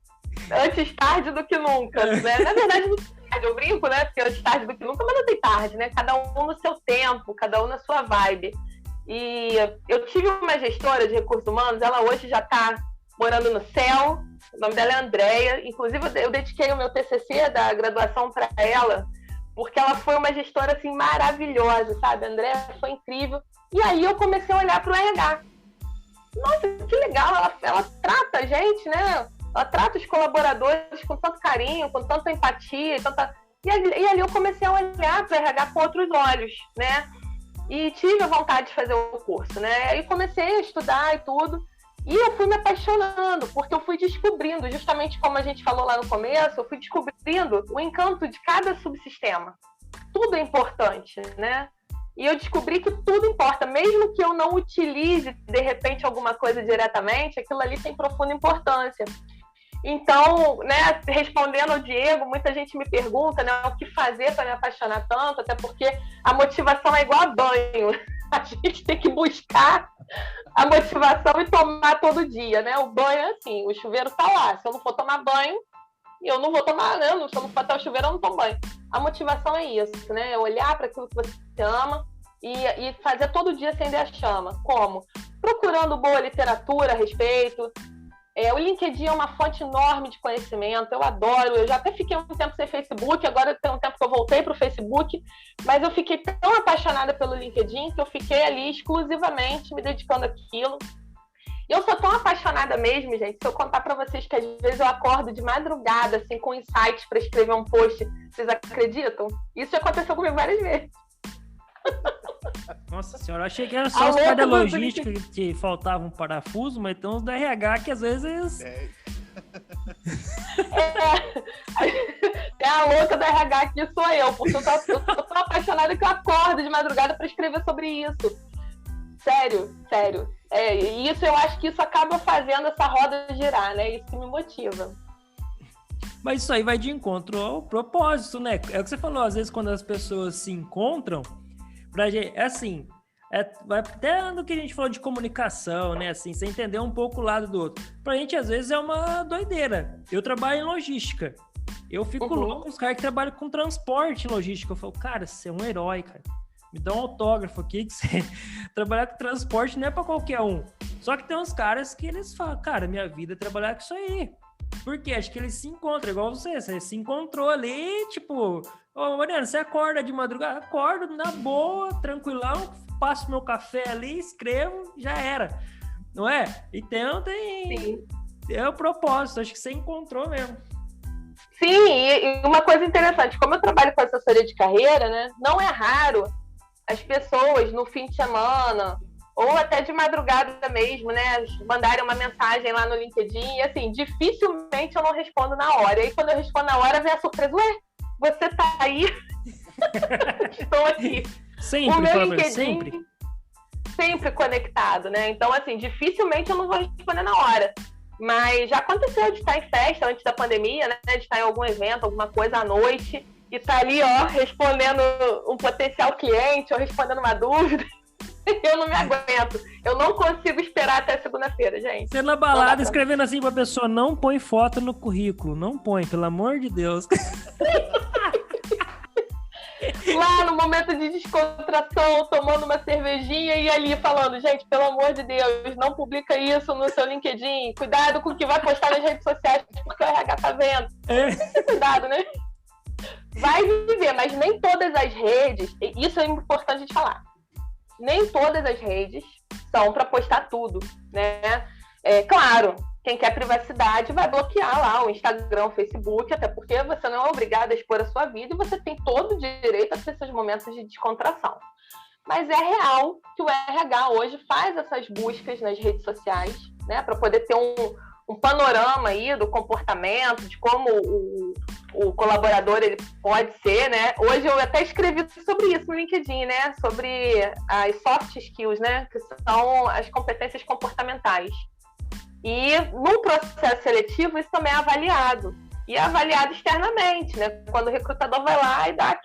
Antes tarde do que nunca, né? Na verdade, não tem tarde, eu brinco, né? Porque antes tarde do que nunca, mas não tem tarde, né? Cada um no seu tempo, cada um na sua vibe. E eu tive uma gestora de recursos humanos, ela hoje já está morando no céu, o nome dela é Andréia, inclusive eu dediquei o meu TCC da graduação para ela, porque ela foi uma gestora assim, maravilhosa, sabe? A Andréia foi incrível. E aí eu comecei a olhar para o RH. Nossa, que legal, ela trata a gente, né? Ela trata os colaboradores com tanto carinho, com tanta empatia, e ali eu comecei a olhar para o RH com outros olhos, né? E tive a vontade de fazer o curso, né? Aí comecei a estudar e tudo. E eu fui me apaixonando, porque eu fui descobrindo, justamente como a gente falou lá no começo, eu fui descobrindo o encanto de cada subsistema. Tudo é importante, né? E eu descobri que tudo importa. Mesmo que eu não utilize, de repente, alguma coisa diretamente, aquilo ali tem profunda importância. Então, né, respondendo ao Diego, muita gente me pergunta, né, o que fazer para me apaixonar tanto, até porque a motivação é igual a banho. A gente tem que buscar a motivação e tomar todo dia, né? O banho é assim, o chuveiro tá lá. Se eu não for tomar banho, eu não vou tomar, né? Se eu não for até o chuveiro, eu não tomo banho. A motivação é isso, né? É olhar para aquilo que você ama e fazer todo dia acender a chama. Como? procurando boa literatura a respeito. O LinkedIn é uma fonte enorme de conhecimento, eu adoro. Eu já até fiquei um tempo sem Facebook, agora tem um tempo que eu voltei para o Facebook, mas eu fiquei tão apaixonada pelo LinkedIn que eu fiquei ali exclusivamente me dedicando àquilo. E eu sou tão apaixonada mesmo, gente, se eu contar para vocês que às vezes eu acordo de madrugada, assim, com insights para escrever um post, vocês acreditam? Isso já aconteceu comigo várias vezes. Nossa senhora, eu achei que era só os caras da logística que faltava um parafuso, mas tem uns da RH que às vezes... É a louca da RH que sou eu, porque eu tô tão apaixonada que eu acordo de madrugada para escrever sobre isso. Sério. E isso, eu acho que isso acaba fazendo essa roda girar, né? Isso que me motiva. Mas isso aí vai de encontro ao propósito, né? É o que você falou, às vezes quando as pessoas se encontram, pra gente, vai até no que a gente falou de comunicação, né? Assim, você entender um pouco o lado do outro. Pra gente, às vezes, é uma doideira. Eu trabalho em logística. Eu fico louco com os caras que trabalham com transporte em logística. Eu falo, cara, você é um herói, cara. Me dá um autógrafo aqui, que você... trabalhar com transporte não é pra qualquer um. Só que tem uns caras que eles falam, cara, minha vida é trabalhar com isso aí. Por quê? Acho que eles se encontram, igual você se encontrou ali, tipo... Ô, Mariana, você acorda de madrugada? Acordo na boa, tranquilão, passo meu café ali, escrevo, já era. Não é? Então tem... É o propósito, acho que você encontrou mesmo. Sim, e uma coisa interessante, como eu trabalho com assessoria de carreira, né? Não é raro as pessoas no fim de semana, ou até de madrugada mesmo, né? Mandarem uma mensagem lá no LinkedIn, e assim, dificilmente eu não respondo na hora. E aí quando eu respondo na hora, vem a surpresa, ué, você tá aí? Estou aqui. Sempre, o meu LinkedIn sempre conectado, né? Então, assim, dificilmente eu não vou responder na hora. Mas já aconteceu de estar em festa antes da pandemia, né? De estar em algum evento, alguma coisa à noite, e tá ali, ó, respondendo um potencial cliente, ou respondendo uma dúvida. Eu não me aguento. Eu não consigo esperar até segunda-feira, gente. Você na balada escrevendo assim pra pessoa, não põe foto no currículo. Não põe, pelo amor de Deus. Lá no momento de descontração, tomando uma cervejinha e ali falando, gente, pelo amor de Deus, não publica isso no seu LinkedIn. Cuidado com o que vai postar nas redes sociais, porque o RH tá vendo. Tem que ter cuidado, né? Vai viver, mas nem todas as redes, isso é importante de falar, nem todas as redes são para postar tudo, né? Claro, quem quer privacidade vai bloquear lá o Instagram, o Facebook, até porque você não é obrigado a expor a sua vida e você tem todo o direito a ter seus momentos de descontração. Mas é real que o RH hoje faz essas buscas nas redes sociais, né, para poder ter um panorama aí do comportamento, de como o colaborador ele pode ser, né? Hoje eu até escrevi sobre isso no LinkedIn, né? Sobre as soft skills, né? Que são as competências comportamentais. E no processo seletivo isso também é avaliado. E é avaliado externamente, né? Quando o recrutador vai lá e dá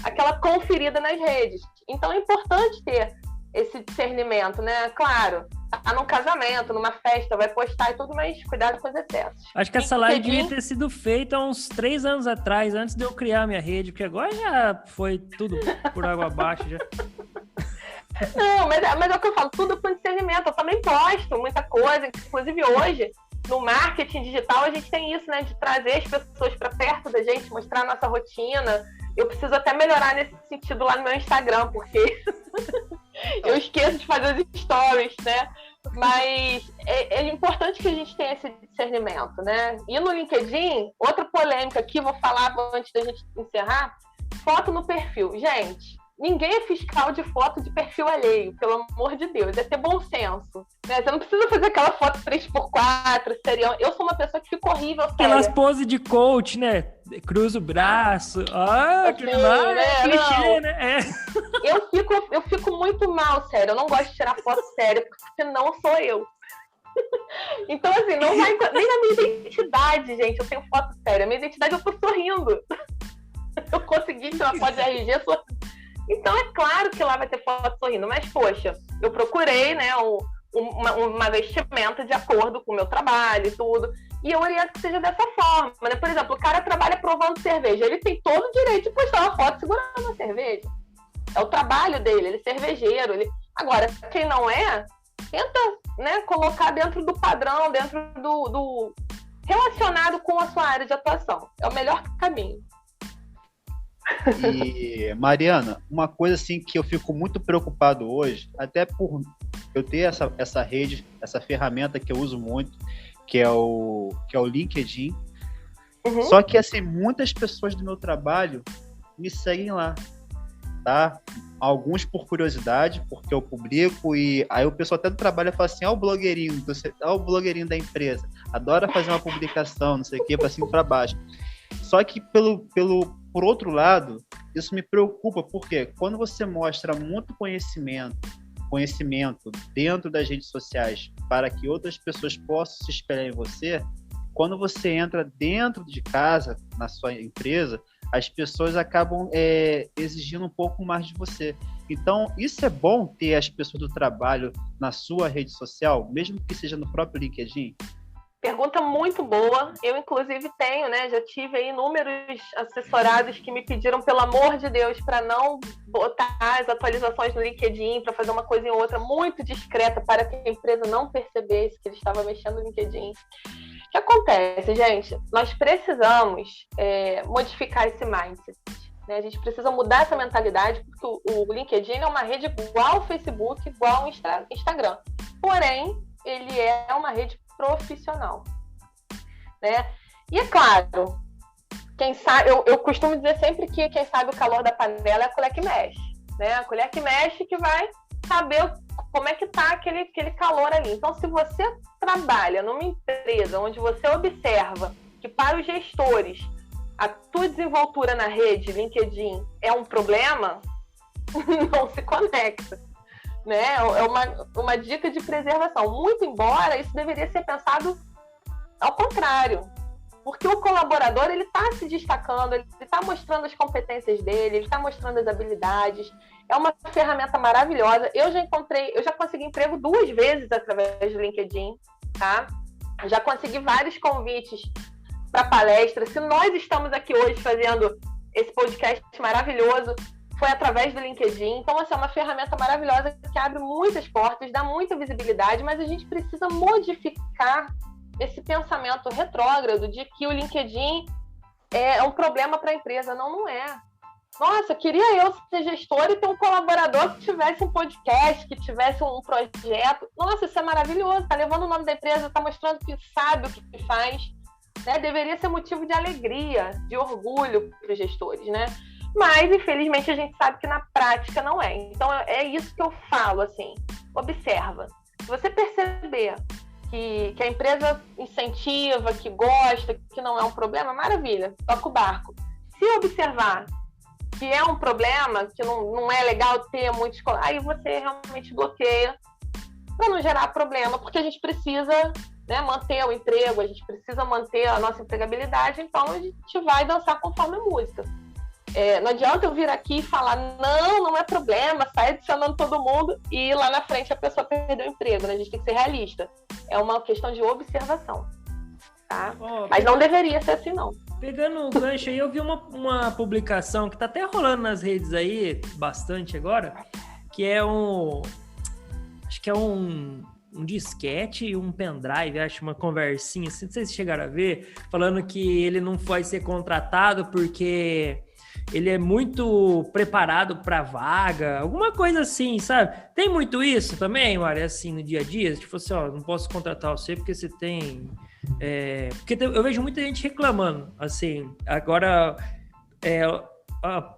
aquela conferida nas redes. Então é importante ter esse discernimento, né? Claro, tá num casamento, numa festa, vai postar e tudo, mas cuidado com os excessos. Acho que essa live devia ter sido feita há uns 3 anos atrás, antes de eu criar minha rede, porque agora já foi tudo por água abaixo. Já. Não, mas é o que eu falo, tudo com discernimento. Eu também posto muita coisa, inclusive hoje, no marketing digital, a gente tem isso, né? De trazer as pessoas para perto da gente, mostrar a nossa rotina. Eu preciso até melhorar nesse sentido lá no meu Instagram, porque eu esqueço de fazer os stories, né? Mas é importante que a gente tenha esse discernimento, né? E no LinkedIn, outra polêmica aqui, vou falar antes da gente encerrar, foto no perfil. Gente, ninguém é fiscal de foto de perfil alheio, pelo amor de Deus, é ter bom senso. Né? Você não precisa fazer aquela foto 3x4, serião. Eu sou uma pessoa que fica horrível, séria. Aquelas poses de coach, né? Cruza o braço. Que clichê, né? Eu fico muito mal, sério. Eu não gosto de tirar foto séria, porque não sou eu. Então, assim, não vai nem na minha identidade, gente. Eu tenho foto séria. A minha identidade eu tô sorrindo. Eu consegui tirar foto de RG sorrindo. Então, é claro que lá vai ter foto sorrindo. Mas, poxa, eu procurei, né, uma vestimenta de acordo com o meu trabalho e tudo. E eu oriento que seja dessa forma, né? Por exemplo, o cara trabalha provando cerveja. Ele tem todo o direito de postar uma foto segurando uma cerveja. É o trabalho dele, ele é cervejeiro. Agora, quem não é, Tenta, né, colocar dentro do padrão, dentro do relacionado com a sua área de atuação. É o melhor caminho. E, Mariana, uma coisa assim que eu fico muito preocupado hoje, até por eu ter essa rede, essa ferramenta que eu uso muito, que é o LinkedIn. Uhum. Só que, assim, muitas pessoas do meu trabalho me seguem lá, tá? Alguns por curiosidade, porque eu publico, e aí o pessoal até do trabalho fala assim, ó o blogueirinho da empresa, adora fazer uma publicação, não sei o quê, para cima e para baixo. Só que, por outro lado, isso me preocupa, porque quando você mostra muito conhecimento dentro das redes sociais para que outras pessoas possam se espelhar em você, quando você entra dentro de casa, na sua empresa, as pessoas acabam exigindo um pouco mais de você. Então, isso é bom ter as pessoas do trabalho na sua rede social, mesmo que seja no próprio LinkedIn? Pergunta muito boa. Eu, inclusive, tenho, né? Já tive aí inúmeros assessorados que me pediram, pelo amor de Deus, para não botar as atualizações no LinkedIn, para fazer uma coisa em outra muito discreta, para que a empresa não percebesse que ele estava mexendo no LinkedIn. O que acontece, gente? Nós precisamos modificar esse mindset. Né? A gente precisa mudar essa mentalidade, porque o LinkedIn é uma rede igual ao Facebook, igual ao Instagram. Porém, ele é uma rede profissional, né? E é claro, quem sabe, eu costumo dizer sempre que quem sabe o calor da panela é a colher que mexe, né? A colher que mexe que vai saber como é que tá aquele calor ali. Então, se você trabalha numa empresa onde você observa que para os gestores a tua desenvoltura na rede, LinkedIn, é um problema, não se conecta. Né? É uma dica de preservação. Muito embora isso deveria ser pensado ao contrário. Porque o colaborador, ele está se destacando, ele está mostrando as competências dele, ele está mostrando as habilidades. É uma ferramenta maravilhosa. Eu já consegui emprego 2 vezes através do LinkedIn, tá? Já consegui vários convites para palestra. Se nós estamos aqui hoje fazendo esse podcast maravilhoso, foi através do LinkedIn. Então, assim, é uma ferramenta maravilhosa que abre muitas portas, dá muita visibilidade, mas a gente precisa modificar esse pensamento retrógrado de que o LinkedIn é um problema para a empresa. Não é. Nossa, queria eu ser gestora e ter um colaborador que tivesse um podcast, que tivesse um projeto. Nossa, isso é maravilhoso. Está levando o nome da empresa, está mostrando que sabe o que faz. Né? Deveria ser motivo de alegria, de orgulho para os gestores, né? Mas, infelizmente, a gente sabe que na prática não é. Então, é isso que eu falo, assim. Observa. Se você perceber que a empresa incentiva, que gosta, que não é um problema, maravilha, toca o barco. Se observar que é um problema, que não é legal ter muitos... Aí você realmente bloqueia para não gerar problema, porque a gente precisa, né, manter o emprego, a gente precisa manter a nossa empregabilidade, então a gente vai dançar conforme a música. Não adianta eu vir aqui e falar, não é problema, sai adicionando todo mundo e lá na frente a pessoa perdeu o emprego, né? A gente tem que ser realista. É uma questão de observação, tá? Mas não deveria ser assim, não. Pegando o gancho aí, eu vi uma publicação que tá até rolando nas redes aí, bastante agora, que é acho que é um disquete e um pendrive, acho, uma conversinha, assim, não sei se chegaram a ver, falando que ele não foi ser contratado porque... ele é muito preparado para vaga, alguma coisa assim, sabe? Tem muito isso também, Mário, assim, no dia a dia? Tipo assim, ó, não posso contratar você porque você tem... Porque eu vejo muita gente reclamando, assim, agora,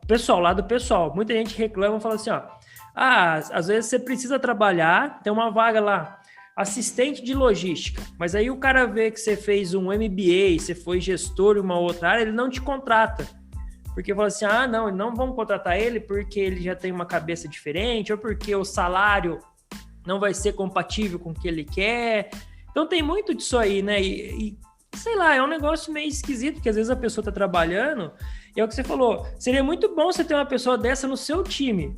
pessoal, lá do pessoal, muita gente reclama e fala assim, ó, às vezes você precisa trabalhar, tem uma vaga lá, assistente de logística, mas aí o cara vê que você fez um MBA, você foi gestor em uma outra área, ele não te contrata. Porque fala assim, não vamos contratar ele porque ele já tem uma cabeça diferente, ou porque o salário não vai ser compatível com o que ele quer. Então tem muito disso aí, né? E sei lá, é um negócio meio esquisito, porque às vezes a pessoa tá trabalhando, e é o que você falou, seria muito bom você ter uma pessoa dessa no seu time.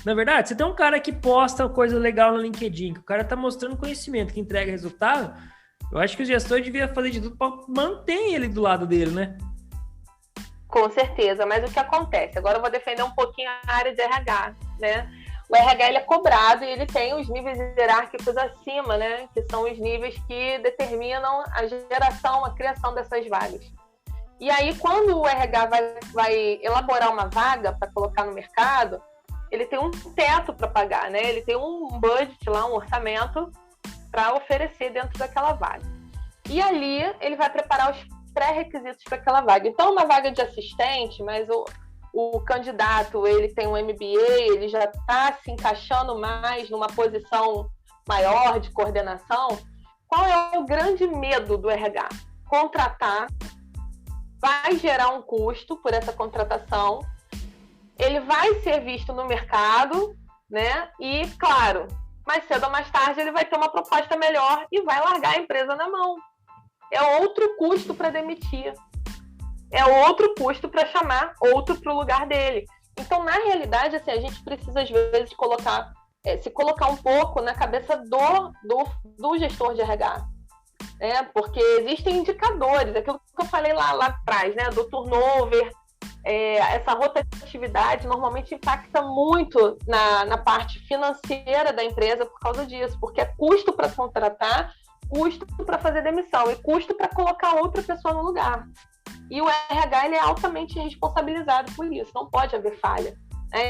Na verdade, você tem um cara que posta coisa legal no LinkedIn, que o cara tá mostrando conhecimento, que entrega resultado, eu acho que o gestor devia fazer de tudo para manter ele do lado dele, né? Com certeza, mas o que acontece? Agora eu vou defender um pouquinho a área de RH, né? o RH ele é cobrado e ele tem os níveis hierárquicos acima, né? Que são os níveis que determinam a geração, a criação dessas vagas. E aí, quando o RH vai elaborar uma vaga para colocar no mercado, ele tem um teto para pagar, né? Ele tem um budget lá, um orçamento para oferecer dentro daquela vaga. E ali ele vai preparar os pré-requisitos para aquela vaga. Então, uma vaga de assistente, mas o candidato ele tem um MBA, ele já está se encaixando mais numa posição maior de coordenação. Qual é o grande medo do RH? Contratar, vai gerar um custo por essa contratação, ele vai ser visto no mercado, né? E, claro, mais cedo ou mais tarde ele vai ter uma proposta melhor e vai largar a empresa na mão. É outro custo para demitir. É outro custo para chamar outro para o lugar dele. Então, na realidade, assim, a gente precisa, às vezes, se colocar um pouco na cabeça do gestor de RH. Né? Porque existem indicadores, aquilo que eu falei lá atrás, né? Do turnover, essa rotatividade normalmente impacta muito na parte financeira da empresa por causa disso, porque é custo para contratar, custo para fazer demissão e custo para colocar outra pessoa no lugar. E o RH ele é altamente responsabilizado por isso, não pode haver falha.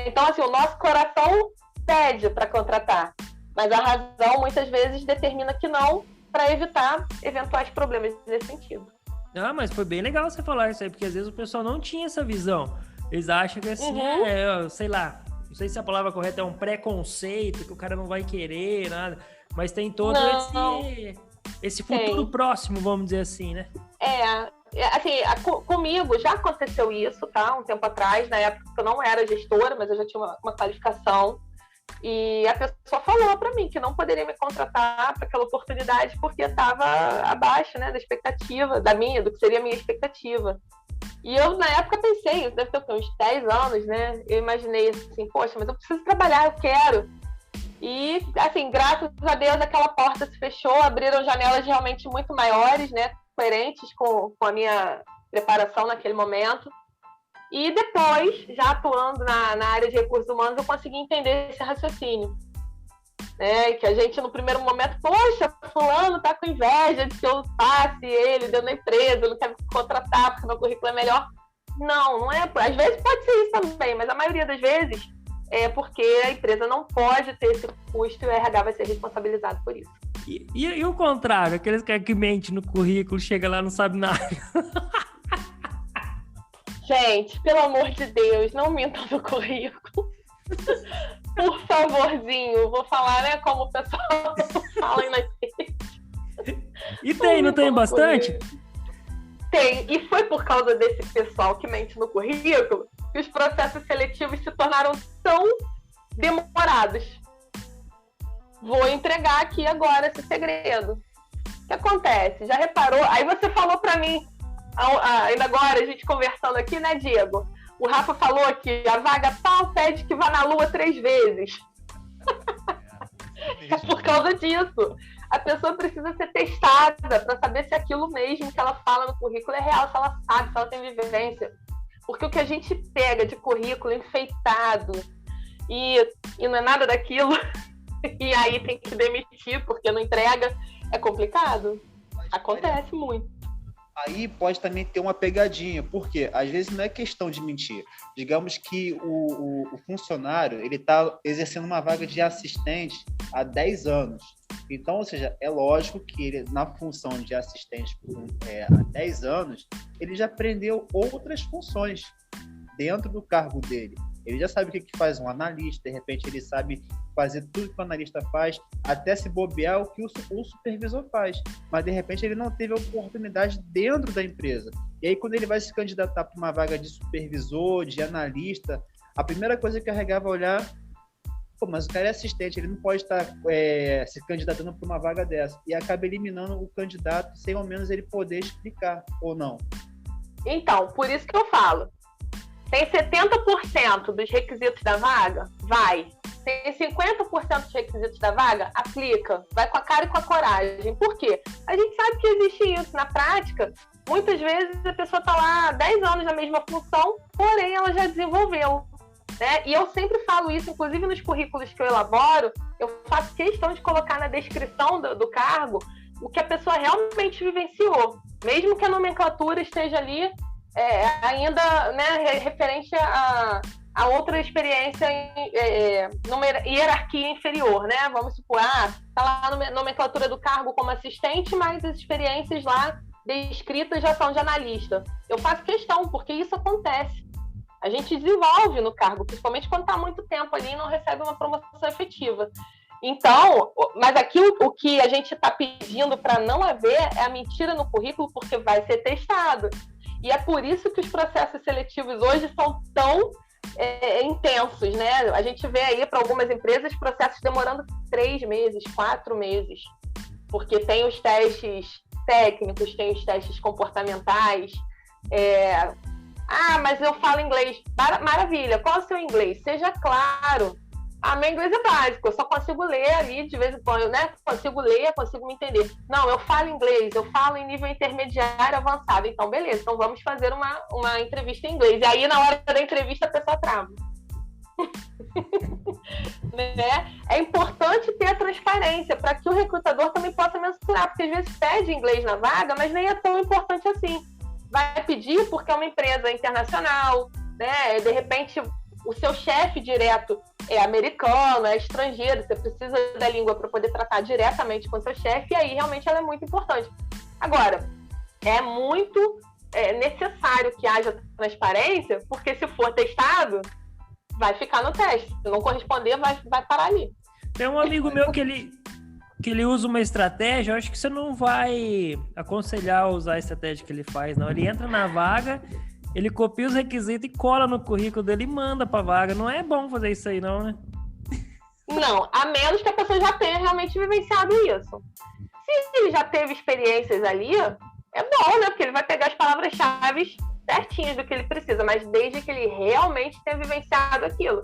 Então, assim, o nosso coração pede para contratar, mas a razão muitas vezes determina que não, para evitar eventuais problemas nesse sentido. Ah, mas foi bem legal você falar isso aí, porque às vezes o pessoal não tinha essa visão. Eles acham que assim, sei lá, não sei se a palavra correta é um preconceito, que o cara não vai querer, nada, mas tem todo esse futuro próximo, vamos dizer assim, né? Assim, comigo já aconteceu isso, tá? Um tempo atrás, na época que eu não era gestora, mas eu já tinha uma qualificação. E a pessoa falou para mim que não poderia me contratar para aquela oportunidade porque estava abaixo, né, da expectativa, do que seria a minha expectativa. E eu, na época, pensei, isso deve ter uns 10 anos, né? Eu imaginei assim, poxa, mas eu preciso trabalhar, eu quero. E, assim, graças a Deus, aquela porta se fechou, abriram janelas realmente muito maiores, né, coerentes com a minha preparação naquele momento. E depois, já atuando na área de recursos humanos, eu consegui entender esse raciocínio. Né? Que a gente, no primeiro momento, poxa, fulano tá com inveja de que eu passe ele dentro da empresa, não quero me contratar porque meu currículo é melhor. Não é. Às vezes pode ser isso também, mas a maioria das vezes é porque a empresa não pode ter esse custo e o RH vai ser responsabilizado por isso. E o contrário, aqueles que mentem no currículo, chega lá e não sabe nada. Gente, pelo amor de Deus, não mintam no currículo. Por favorzinho, vou falar, né, como o pessoal fala aí na rede. E não tem bastante? Tem, e foi por causa desse pessoal que mente no currículo que os processos seletivos se tornaram tão demorados. Vou entregar aqui agora esse segredo. O que acontece? Já reparou? Aí você falou pra mim, ainda agora, a gente conversando aqui, né, Diego? O Rafa falou que a vaga tal pede que vá na Lua 3 vezes. É por causa disso. A pessoa precisa ser testada para saber se aquilo mesmo que ela fala no currículo é real, se ela sabe, se ela tem vivência. Porque o que a gente pega de currículo enfeitado e não é nada daquilo, e aí tem que demitir porque não entrega, é complicado. Acontece muito. Aí pode também ter uma pegadinha, porque às vezes não é questão de mentir. Digamos que o funcionário ele está exercendo uma vaga de assistente há 10 anos. Então, ou seja, é lógico que ele, na função de assistente há 10 anos, ele já aprendeu outras funções dentro do cargo dele. Ele já sabe o que faz um analista, de repente ele sabe fazer tudo que o analista faz, até se bobear o que o supervisor faz. Mas, de repente, ele não teve oportunidade dentro da empresa. E aí, quando ele vai se candidatar para uma vaga de supervisor, de analista, a primeira coisa que o RH vai olhar, mas o cara é assistente, ele não pode estar se candidatando para uma vaga dessa. E acaba eliminando o candidato sem ao menos ele poder explicar, ou não. Então, por isso que eu falo. Tem 70% dos requisitos da vaga? Vai. Tem 50% dos requisitos da vaga? Aplica. Vai com a cara e com a coragem. Por quê? A gente sabe que existe isso. Na prática, muitas vezes a pessoa está lá há 10 anos na mesma função, porém ela já desenvolveu. né? E eu sempre falo isso, inclusive nos currículos que eu elaboro, eu faço questão de colocar na descrição do cargo o que a pessoa realmente vivenciou, mesmo que a nomenclatura esteja ali ainda, né, referente a outra experiência numa hierarquia inferior, né? Vamos supor, tá lá na nomenclatura do cargo como assistente, mas as experiências lá descritas já são de analista. Eu faço questão, porque isso acontece. A gente desenvolve no cargo, principalmente quando está há muito tempo ali e não recebe uma promoção efetiva. Então, mas aqui o que a gente está pedindo para não haver é a mentira no currículo, porque vai ser testado. E é por isso que os processos seletivos hoje são tão intensos, né? A gente vê aí para algumas empresas processos demorando 3 meses, 4 meses, porque tem os testes técnicos, tem os testes comportamentais. Mas eu falo inglês. Maravilha, qual é o seu inglês? Seja claro. Meu inglês é básico, eu só consigo ler ali de vez em quando, né? Consigo ler, consigo me entender. Não, eu falo inglês, eu falo em nível intermediário avançado. Então, beleza, então vamos fazer uma entrevista em inglês. E aí, na hora da entrevista, a pessoa trava. Né? É importante ter a transparência para que o recrutador também possa mensurar, porque às vezes pede inglês na vaga, mas nem é tão importante assim. Vai pedir porque é uma empresa internacional, né? De repente o seu chefe direto é americano, é estrangeiro, você precisa da língua para poder tratar diretamente com o seu chefe, e aí realmente ela é muito importante. Agora, é muito necessário que haja transparência, porque se for testado, vai ficar no teste. Se não corresponder, vai parar ali. Tem um amigo meu que ele usa uma estratégia, eu acho que você não vai aconselhar a usar a estratégia que ele faz, não. Ele entra na vaga, ele copia os requisitos e cola no currículo dele e manda pra vaga. Não é bom fazer isso aí, não, né? Não, a menos que a pessoa já tenha realmente vivenciado isso. Se ele já teve experiências ali, é bom, né? Porque ele vai pegar as palavras-chave certinhas do que ele precisa, mas desde que ele realmente tenha vivenciado aquilo.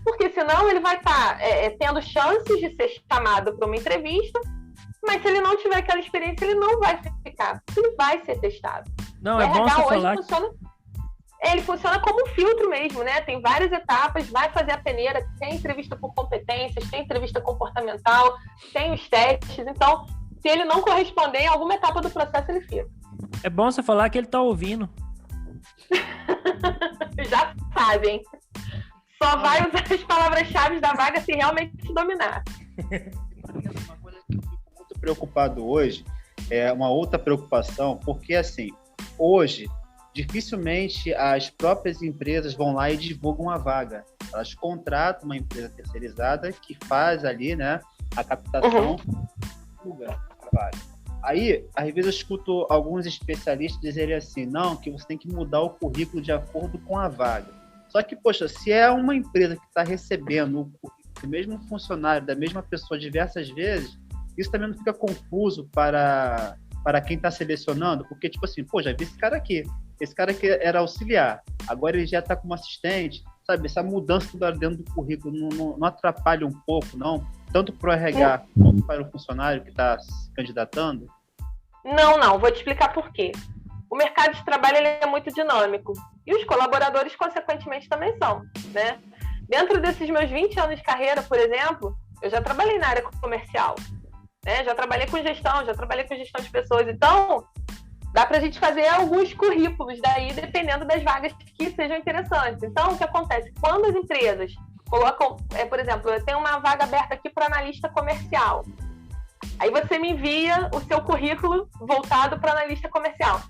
Porque senão ele vai estar tendo chances de ser chamado para uma entrevista, mas se ele não tiver aquela experiência, ele não vai ficar. Ele vai ser testado. Não, o é bom você falar. Ele funciona como um filtro mesmo, né? Tem várias etapas, vai fazer a peneira, tem entrevista por competências, tem entrevista comportamental, tem os testes. Então, se ele não corresponder em alguma etapa do processo, ele fica. É bom você falar que ele tá ouvindo. Já sabem. Só vai usar as palavras-chave da vaga se realmente se dominar. Uma coisa que eu fico muito preocupado hoje é uma outra preocupação, porque assim, hoje dificilmente as próprias empresas vão lá e divulgam a vaga. Elas contratam uma empresa terceirizada que faz ali, né, a captação do vaga. Aí, às vezes eu escuto alguns especialistas dizerem assim, não, que você tem que mudar o currículo de acordo com a vaga. Só que, poxa, se é uma empresa que está recebendo o currículo do mesmo funcionário, da mesma pessoa diversas vezes, isso também não fica confuso para quem está selecionando, porque, tipo assim, pô, já vi esse cara aqui era auxiliar, agora ele já está como assistente, sabe? Essa mudança toda dentro do currículo não atrapalha um pouco, não? Tanto para o RH quanto para o funcionário que está se candidatando? Não, vou te explicar por quê. O mercado de trabalho ele é muito dinâmico e os colaboradores, consequentemente, também são, né? Dentro desses meus 20 anos de carreira, por exemplo, eu já trabalhei na área comercial, né? Já trabalhei com gestão de pessoas, então dá para a gente fazer alguns currículos daí, dependendo das vagas que sejam interessantes. Então, o que acontece? Quando as empresas colocam, por exemplo, eu tenho uma vaga aberta aqui para analista comercial. Aí você me envia o seu currículo voltado para analista comercial.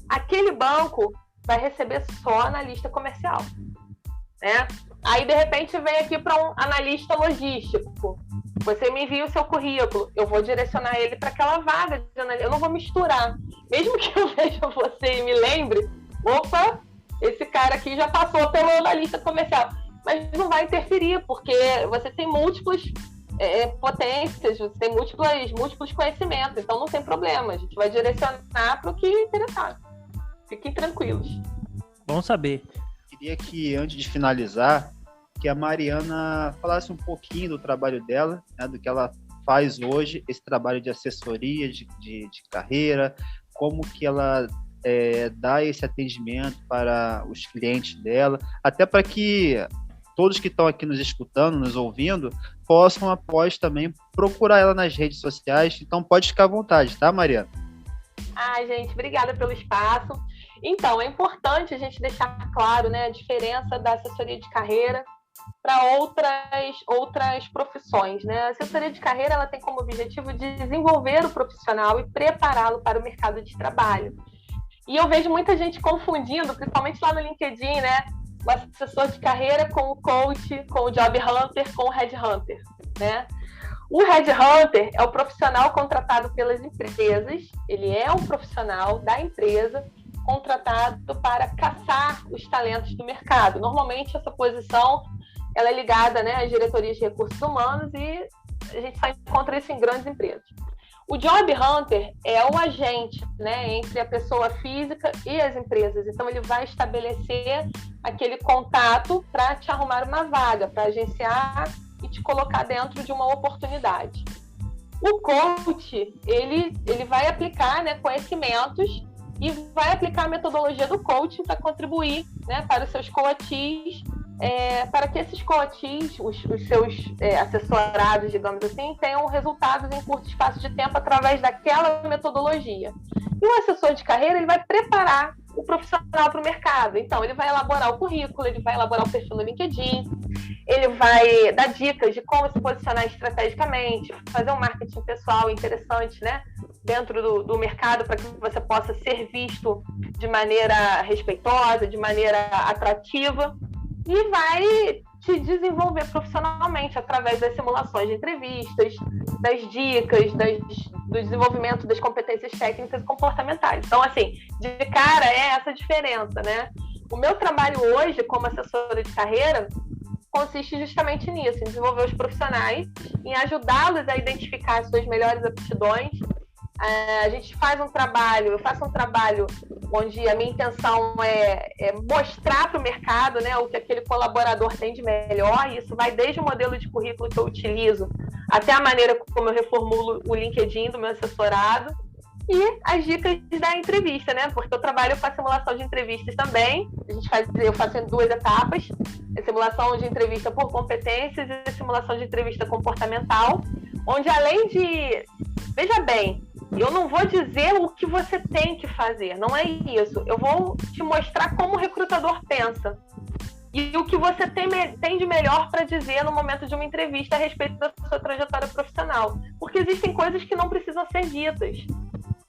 Aquele banco vai receber só analista comercial, né? Aí, de repente, vem aqui para um analista logístico. Você me envia o seu currículo, eu vou direcionar ele para aquela vaga de analista. Eu não vou misturar. Mesmo que eu veja você e me lembre, opa, esse cara aqui já passou pelo analista comercial. Mas não vai interferir, porque você tem múltiplas potências, você tem múltiplos conhecimentos, então não tem problema. A gente vai direcionar para o que interessar. Fiquem tranquilos. Bom saber. Queria que, antes de finalizar, que a Mariana falasse um pouquinho do trabalho dela, né, do que ela faz hoje, esse trabalho de assessoria, de carreira, como que ela dá esse atendimento para os clientes dela, até para que todos que estão aqui nos escutando, nos ouvindo, possam após também procurar ela nas redes sociais. Então pode ficar à vontade, tá, Mariana? Gente, obrigada pelo espaço. Então, é importante a gente deixar claro, né, a diferença da assessoria de carreira para outras profissões, né? A assessoria de carreira, ela tem como objetivo desenvolver o profissional e prepará-lo para o mercado de trabalho. E eu vejo muita gente confundindo, principalmente lá no LinkedIn, né, o assessor de carreira com o coach, com o job hunter, com o headhunter, né? O headhunter é o profissional contratado pelas empresas, ele é um profissional da empresa contratado para caçar os talentos do mercado. Normalmente essa posição ela é ligada, né, às diretorias de recursos humanos e a gente só encontra isso em grandes empresas. O Job Hunter é o agente, né, entre a pessoa física e as empresas. Então, ele vai estabelecer aquele contato para te arrumar uma vaga, para agenciar e te colocar dentro de uma oportunidade. O coach, ele vai aplicar, né, conhecimentos e vai aplicar a metodologia do coaching para contribuir, né, para os seus coatis, para que esses coatis, os seus assessorados, digamos assim, tenham resultados em curto espaço de tempo através daquela metodologia. E o assessor de carreira, ele vai preparar o profissional para o mercado. Então, ele vai elaborar o currículo, ele vai elaborar o perfil no LinkedIn, ele vai dar dicas de como se posicionar estrategicamente, fazer um marketing pessoal interessante, né, dentro do mercado para que você possa ser visto de maneira respeitosa, de maneira atrativa, e vai te desenvolver profissionalmente através das simulações de entrevistas, das dicas, do desenvolvimento das competências técnicas e comportamentais. Então, assim, de cara é essa diferença, né? O meu trabalho hoje como assessora de carreira consiste justamente nisso, em desenvolver os profissionais, em ajudá-los a identificar as suas melhores aptidões. A gente faz um trabalho, eu faço um trabalho onde a minha intenção é mostrar para o mercado, né, o que aquele colaborador tem de melhor, e isso vai desde o modelo de currículo que eu utilizo até a maneira como eu reformulo o LinkedIn do meu assessorado e as dicas da entrevista, né, porque eu trabalho com a simulação de entrevistas também, eu faço em 2 etapas, a simulação de entrevista por competências e a simulação de entrevista comportamental, onde além de, veja bem, eu não vou dizer o que você tem que fazer, não é isso. Eu vou te mostrar como o recrutador pensa e o que você tem de melhor para dizer no momento de uma entrevista a respeito da sua trajetória profissional. Porque existem coisas que não precisam ser ditas,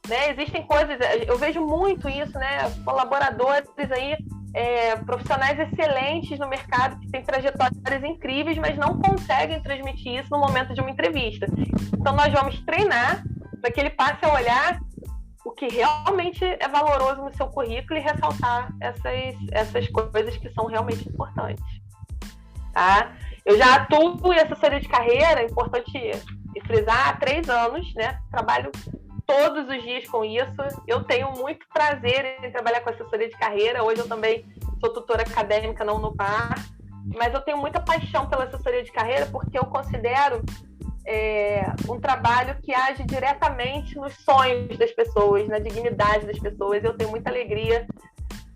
né? Existem coisas, eu vejo muito isso, né? Colaboradores aí, profissionais excelentes no mercado que têm trajetórias incríveis, mas não conseguem transmitir isso no momento de uma entrevista. Então, nós vamos treinar para que ele passe a olhar o que realmente é valoroso no seu currículo e ressaltar essas coisas que são realmente importantes. Tá? Eu já atuo em assessoria de carreira, é importante frisar, há 3 anos, né? Trabalho todos os dias com isso. Eu tenho muito prazer em trabalhar com assessoria de carreira. Hoje eu também sou tutora acadêmica na Unopar, mas eu tenho muita paixão pela assessoria de carreira porque eu considero um trabalho que age diretamente nos sonhos das pessoas, na dignidade das pessoas. Eu tenho muita alegria.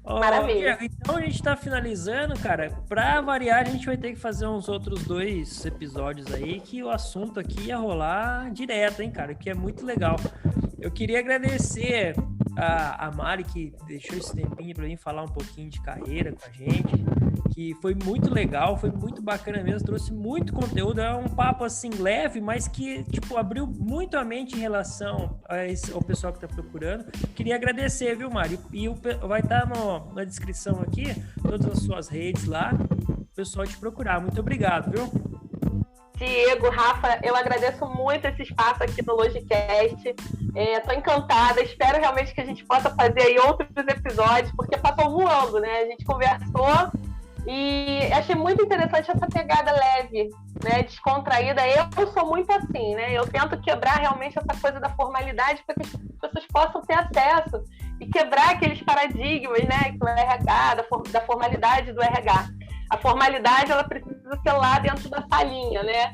Maravilha. Então a gente tá finalizando, cara. Pra variar, a gente vai ter que fazer uns outros 2 episódios aí, que o assunto aqui ia rolar direto, hein, cara, que é muito legal. Eu queria agradecer a Mari, que deixou esse tempinho pra mim falar um pouquinho de carreira com a gente, que foi muito legal, foi muito bacana mesmo, trouxe muito conteúdo, é um papo assim leve, mas que tipo abriu muito a mente em relação ao pessoal que tá procurando. Queria agradecer, viu, Mari? E vai estar na descrição aqui todas as suas redes lá, o pessoal te procurar. Muito obrigado, viu? Diego, Rafa, eu agradeço muito esse espaço aqui no Logicast. Estou encantada, espero realmente que a gente possa fazer aí outros episódios, porque passou voando, né? A gente conversou e achei muito interessante essa pegada leve, né? Descontraída. Eu sou muito assim, né? Eu tento quebrar realmente essa coisa da formalidade para que as pessoas possam ter acesso e quebrar aqueles paradigmas, né? Que o RH, da formalidade do RH. A formalidade, ela precisa ser lá dentro da salinha, né?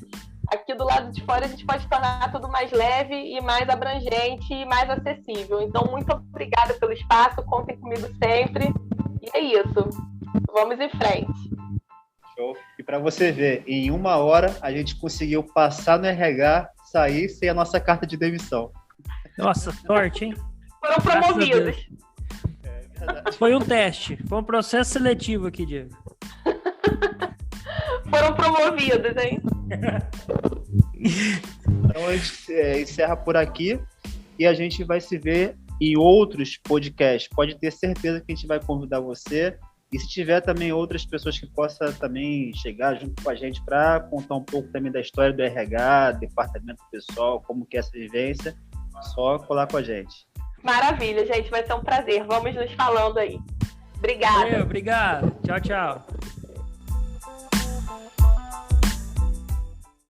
Aqui do lado de fora a gente pode tornar tudo mais leve e mais abrangente e mais acessível. Então, muito obrigada pelo espaço, contem comigo sempre. E é isso. Vamos em frente. Show. E para Para você ver, em 1 hora a gente conseguiu passar no RH, sair sem a nossa carta de demissão. Nossa, sorte, hein? Foram promovidos. Foi um teste, foi um processo seletivo aqui, Diego. Foram promovidos, hein? Então a gente encerra por aqui e a gente vai se ver em outros podcasts. Pode ter certeza que a gente vai convidar você. E se tiver também outras pessoas que possam também chegar junto com a gente para contar um pouco também da história do RH, departamento pessoal, como que é essa vivência, só colar com a gente. Maravilha, gente. Vai ser um prazer. Vamos nos falando aí. Obrigada. Valeu, obrigado. Tchau, tchau.